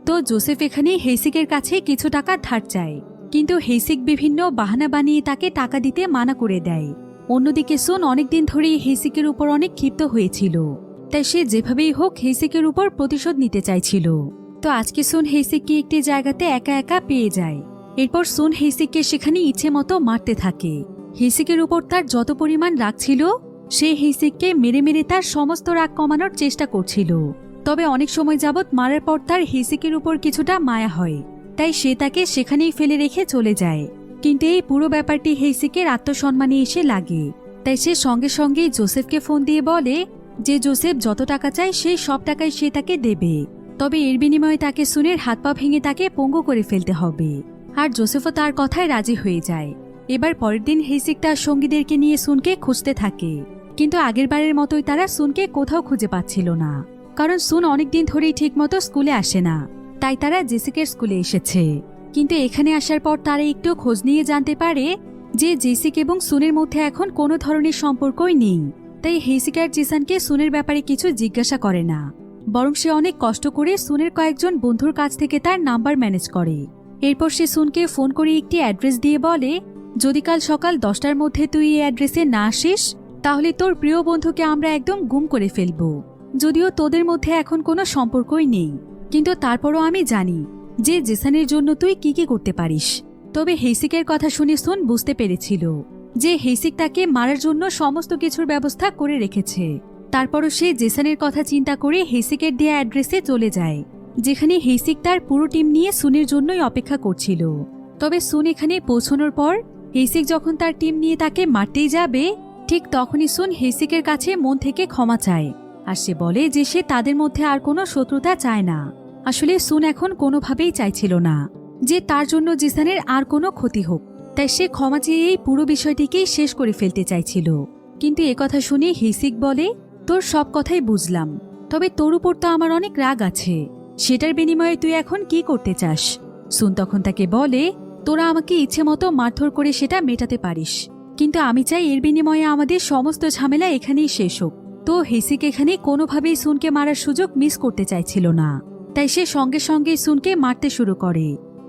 তো জোসেফ এখানে হেসিকের কাছে কিছু টাকা ধার চায়, কিন্তু হেসিক বিভিন্ন বাহানা বানিয়ে তাকে টাকা দিতে মানা করে দেয়। অন্যদিকে সুন অনেকদিন ধরেই হেসিকের উপর অনেক ক্ষিপ্ত হয়েছিল, তাই সে যেভাবেই হোক হেসিকের উপর প্রতিশোধ নিতে চাইছিল। তো আজকে সুন হেসিককে একটি জায়গাতে একা একা পেয়ে যায়। এরপর সুন হেসিককে সেখানে ইচ্ছে মতো মারতে থাকে। হেসিকের উপর তার যত পরিমাণ রাগ ছিল, সে হেসিককে মেরে মেরে তার সমস্ত রাগ কমানোর চেষ্টা করছিল। তবে অনেক সময় যাবৎ মারার পর তার হেসিকের উপর কিছুটা মায়া হয়, তাই সে তাকে সেখানেই ফেলে রেখে চলে যায়। কিন্তু এই পুরো ব্যাপারটি হেসিকের আত্মসম্মানে এসে লাগে, তাই সে সঙ্গে সঙ্গেই জোসেফকে ফোন দিয়ে বলে যে জোসেফ যত টাকা চায় সেই সব টাকাই সে তাকে দেবে, তবে এর বিনিময়ে তাকে সুনের হাত পা ভেঙে তাকে পঙ্গু করে ফেলতে হবে। আর জোসেফও তার কথায় রাজি হয়ে যায়। এবার পরের দিন হেসিক তার সঙ্গীদেরকে নিয়ে সুনকে খুঁজতে থাকে, কিন্তু আগেরবারের মতোই তারা সুনকে কোথাও খুঁজে পাচ্ছিল না, কারণ সুন অনেকদিন ধরেই ঠিকমতো স্কুলে আসে না। তাই তারা জেসিকের স্কুলে এসেছে। কিন্তু এখানে আসার পর তারা একটু খোঁজ নিয়ে জানতে পারে যে জেসিক এবং সুনের মধ্যে এখন কোনো ধরনের সম্পর্কই নেই। তাই হেসিক আর জেসানকে সুনের ব্যাপারে কিছু জিজ্ঞাসা করে না, বরং সে অনেক কষ্ট করে সুনের কয়েকজন বন্ধুর কাছ থেকে তার নাম্বার ম্যানেজ করে। এরপর সে সুনকে ফোন করে একটি অ্যাড্রেস দিয়ে বলে, যদি কাল সকাল 10টার মধ্যে তুই এই অ্যাড্রেসে না আসিস তাহলে তোর প্রিয় বন্ধুকে আমরা একদম গুম করে ফেলব। যদিও তোদের মধ্যে এখন কোনো সম্পর্কই নেই, কিন্তু তারপরও আমি জানি যে জেসানের জন্য তুই কি কি করতে পারিস। তবে হেসিকের কথা শুনে সুন বুঝতে পেরেছিল যে হেসিক তাকে মারার জন্য সমস্ত কিছুর ব্যবস্থা করে রেখেছে। তারপরও সে জেসানের কথা চিন্তা করে হেসিকের দেয়া অ্যাড্রেসে চলে যায়, যেখানে হেসিক তার পুরো টিম নিয়ে সুনের জন্যই অপেক্ষা করছিল। তবে সুন এখানে পৌঁছানোর পর হেসিক যখন তার টিম নিয়ে তাকে মারতেই যাবে, ঠিক তখনই সুন হেসিকের কাছে মন থেকে ক্ষমা চায়। আর সে বলে যে সে তাদের মধ্যে আর কোনো শত্রুতা চায় না। আসলে সুন এখন কোনোভাবেই চাইছিল না যে তার জন্য জেসানের আর কোনো ক্ষতি হোক, তাই সে ক্ষমা চেয়ে এই পুরো বিষয়টিকেই শেষ করে ফেলতে চাইছিল। কিন্তু একথা শুনে হেসিক বলে, তোর সব কথাই বুঝলাম, তবে তোর উপর তো আমার অনেক রাগ আছে। সেটার বিনিময়ে তুই এখন কি করতে চাস? সুন তখন তাকে বলে, তোরা আমাকে ইচ্ছে মতো মারধর করে সেটা মেটাতে পারিস, কিন্তু আমি চাই এর বিনিময়ে আমাদের সমস্ত ঝামেলা এখানেই শেষ হোক। তো হেসিক এখানে কোনোভাবেই সুনকে মারার সুযোগ মিস করতে চাইছিল না, তাই সে সঙ্গে সঙ্গে সুনকে মারতে শুরু করে।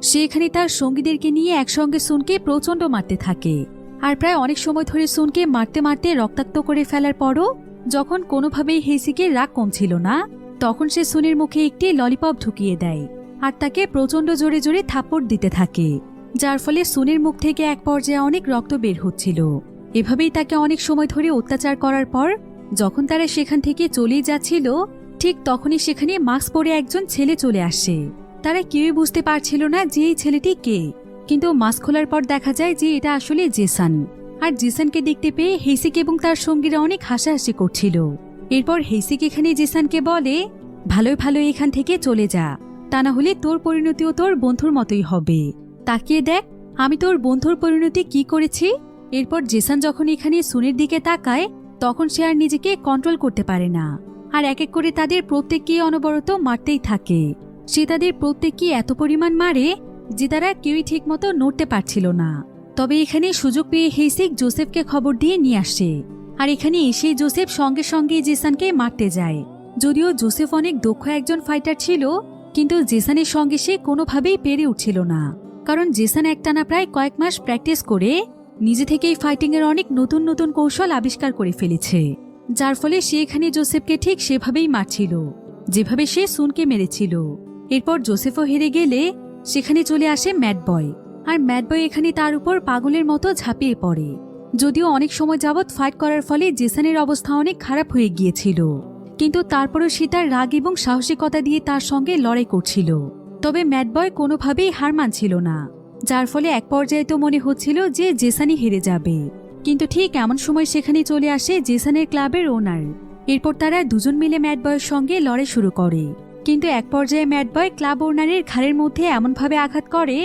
সে এখানে তার সঙ্গীদেরকে নিয়ে একসঙ্গে সুনকে প্রচণ্ড মারতে থাকে, আর প্রায় অনেক সময় ধরে সুনকে মারতে মারতে রক্তাক্ত করে ফেলার পরও যখন কোনোভাবেই হেসিকের রাগ কমছিল না, তখন সে সুনের মুখে একটি ললিপপ ঢুকিয়ে দেয় আর তাকে প্রচণ্ড জোরে জোরে থাপ্পড় দিতে থাকে, যার ফলে সুনের মুখ থেকে এক পর্যায়ে অনেক রক্ত বের হচ্ছিল। এভাবেই তাকে অনেক সময় ধরে অত্যাচার করার পর যখন তারা সেখান থেকে চলেই যাচ্ছিল, ঠিক তখনই সেখানে মাস্ক পরে একজন ছেলে চলে আসে। তারা কেউই বুঝতে পারছিল না যে এই ছেলেটি কে, কিন্তু মাস্ক খোলার পর দেখা যায় যে এটা আসলে জেসান। আর জেসানকে দেখতে পেয়ে হেসিক এবং তার সঙ্গীরা অনেক হাসাহাসি করছিল। এরপর হেসিক এখানে জেসানকে বলে, ভালোই ভালোই এখান থেকে চলে যা, তা না হলে তোর পরিণতিও তোর বন্ধুর মতোই হবে। তাকিয়ে দেখ আমি তোর বন্ধুর পরিণতি কি করেছি। এরপর জেসান যখন এখানে সুনের দিকে তাকায়, তখন সে আর নিজেকে কন্ট্রোল করতে পারে না, আর এক এক করে তাদের প্রত্যেককে অনবরত মারতেই থাকে। সে তাদের প্রত্যেককে এত পরিমাণ মারে যে তারা কেউই ঠিকমতো নড়তে পারছিল না। তবে এখানে সুযোগ পেয়ে হেসিক জোসেফকে খবর দিয়ে নিয়ে আসে, আর এখানে এসে জোসেফ সঙ্গে সঙ্গে জেসানকে মারতে যায়। যদিও জোসেফ অনেক দক্ষ একজন ফাইটার ছিল, কিন্তু জেসানের সঙ্গে সে কোনোভাবেই পেরে উঠছিল না, কারণ জেসান একটানা প্রায় কয়েক মাস প্র্যাকটিস করে নিজে থেকেই ফাইটিংয়ের অনেক নতুন নতুন কৌশল আবিষ্কার করে ফেলেছে, যার ফলে সে এখানে জোসেফকে ঠিক সেভাবেই মারছিল যেভাবে সে সুনকে মেরেছিল। এরপর জোসেফও হেরে গেলে সেখানে চলে আসে ম্যাড বয়, আর ম্যাড বয় এখানে তার উপর পাগলের মতো ঝাঁপিয়ে পড়ে। যদিও অনেক সময় যাবৎ ফাইট করার ফলে জেসানের অবস্থা অনেক খারাপ হয়ে গিয়েছিল, কিন্তু তারপরও সে তার রাগ এবং সাহসিকতা দিয়ে তার সঙ্গে লড়াই করছিল। তবে ম্যাড বয় কোনোভাবেই হার মানছিল না, যার ফলে এক পর্যায়ে তো মনে হচ্ছিল যে জেসানই হেরে যাবে। কিন্তু ঠিক এমন সময় সেখানে চলে আসে জেসানের ক্লাবের ওনার। এরপর তারা দুজন মিলে ম্যাড বয়ের সঙ্গে লড়াই শুরু করে, কিন্তু এক পর্যায়ে ম্যাড বয় ক্লাব ওনারের ঘাড়ের মধ্যে এমনভাবে আঘাত করে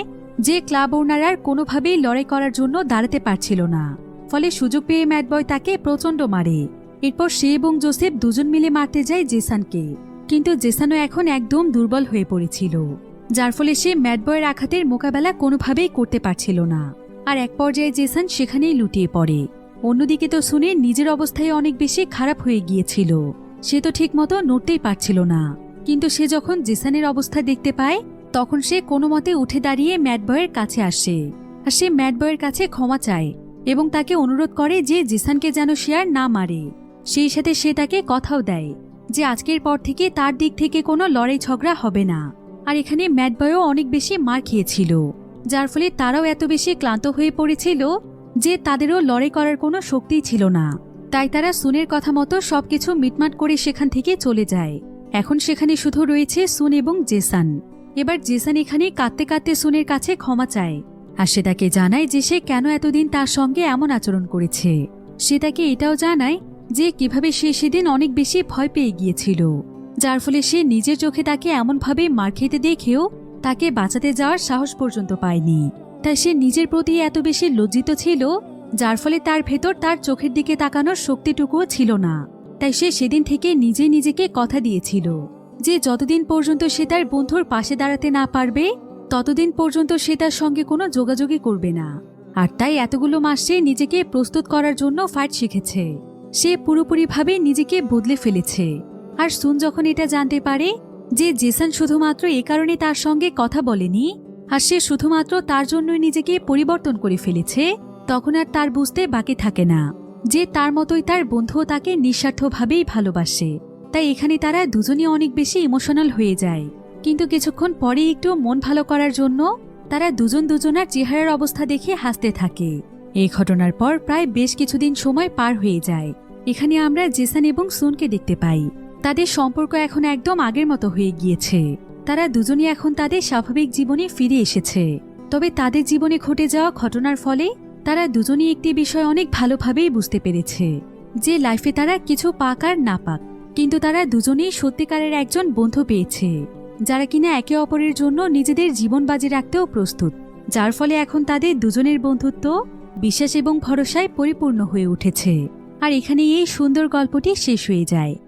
যে ক্লাব ওনার আর কোনোভাবেই লড়াই করার জন্য দাঁড়াতে পারছিল না। ফলে সুযোগ পেয়ে ম্যাড বয় তাকে প্রচণ্ড মারে। এরপর সে এবং জোসেফ দুজন মিলে মারতে যায় জেসানকে, কিন্তু জেসানও এখন একদম দুর্বল হয়ে পড়েছিল, যার ফলে সে ম্যাড বয়ের আঘাতের মোকাবেলা কোনোভাবেই করতে পারছিল না। আর এক পর্যায়ে জেসান সেখানেই লুটিয়ে পড়ে। অন্যদিকে তো শুনে নিজের অবস্থায় অনেক বেশি খারাপ হয়ে গিয়েছিল, সে তো ঠিকমতো নড়তেই পারছিল না। কিন্তু সে যখন জেসানের অবস্থা দেখতে পায়, তখন সে কোনো মতে উঠে দাঁড়িয়ে ম্যাড বয়ের কাছে আসে, আর সে ম্যাড বয়ের কাছে ক্ষমা চায় এবং তাকে অনুরোধ করে যে জেসানকে যেন সে আর না মারে। সেই সাথে সে তাকে কথাও দেয় যে আজকের পর থেকে তার দিক থেকে কোনো লড়াই ঝগড়া হবে না। আর এখানে ম্যাড বয়ও অনেক বেশি মার খেয়েছিল, যার ফলে তারাও এত বেশি ক্লান্ত হয়ে পড়েছিল যে তাদেরও লড়াই করার কোনো শক্তিই ছিল না। তাই তারা সুনের কথা মতো সবকিছু মিটমাট করে সেখান থেকে চলে যায়। এখন সেখানে শুধু রয়েছে সুন এবং জেসান। এবার জেসান এখানে কাঁদতে কাঁদতে সুনের কাছে ক্ষমা চায়, আর সে তাকে জানায় যে সে কেন এতদিন তার সঙ্গে এমন আচরণ করেছে। সে তাকে এটাও জানায় যে কিভাবে সে সেদিন অনেক বেশি ভয় পেয়ে গিয়েছিল, যার ফলে সে নিজের চোখে তাকে এমনভাবে মার খেতে দেখেও তাকে বাঁচাতে যাওয়ার সাহস পর্যন্ত পায়নি। তাই সে নিজের প্রতি এত বেশি লজ্জিত ছিল, যার ফলে তার ভেতর তার চোখের দিকে তাকানোর শক্তিটুকুও ছিল না। তাই সে সেদিন থেকে নিজে নিজেকে কথা দিয়েছিল যে যতদিন পর্যন্ত সে তার বন্ধুর পাশে দাঁড়াতে না পারবে, ততদিন পর্যন্ত সে তার সঙ্গে কোনো যোগাযোগই করবে না। আর তাই এতগুলো মাস সে নিজেকে প্রস্তুত করার জন্য ফাইট শিখেছে। সে পুরোপুরিভাবে নিজেকে বদলে ফেলেছে। আর সুন যখন এটা জানতে পারে যে জেসান শুধুমাত্র এ কারণে তার সঙ্গে কথা বলেনি, আর সে শুধুমাত্র তার জন্যই নিজেকে পরিবর্তন করে ফেলেছে, তখন আর তার বুঝতে বাকি থাকে না যে তার মতোই তার বন্ধুও তাকে নিঃস্বার্থভাবেই ভালোবাসে। তাই এখানে তারা দুজনই অনেক বেশি ইমোশনাল হয়ে যায়। কিন্তু কিছুক্ষণ পরে একটু মন ভালো করার জন্য তারা দুজন দুজনার চেহারার অবস্থা দেখে হাসতে থাকে। এই ঘটনার পর প্রায় বেশ কিছুদিন সময় পার হয়ে যায়। এখানে আমরা জেসান এবং সুনকে দেখতে পাই। তাদের সম্পর্ক এখন একদম আগের মতো হয়ে গিয়েছে। তারা দুজনই এখন তাদের স্বাভাবিক জীবনে ফিরে এসেছে। তবে তাদের জীবনে ঘটে যাওয়া ঘটনার ফলে তারা দুজনই একটি বিষয় অনেক ভালোভাবেই বুঝতে পেরেছে যে লাইফে তারা কিছু পাক আর না পাক, কিন্তু তারা দুজনেই সত্যিকারের একজন বন্ধু পেয়েছে, যারা কিনা একে অপরের জন্য নিজেদের জীবন বাজি রাখতেও প্রস্তুত। যার ফলে এখন তাদের দুজনের বন্ধুত্ব বিশ্বাস এবং ভরসায় পরিপূর্ণ হয়ে উঠেছে। আর এখানে এই সুন্দর গল্পটি শেষ হয়ে যায়।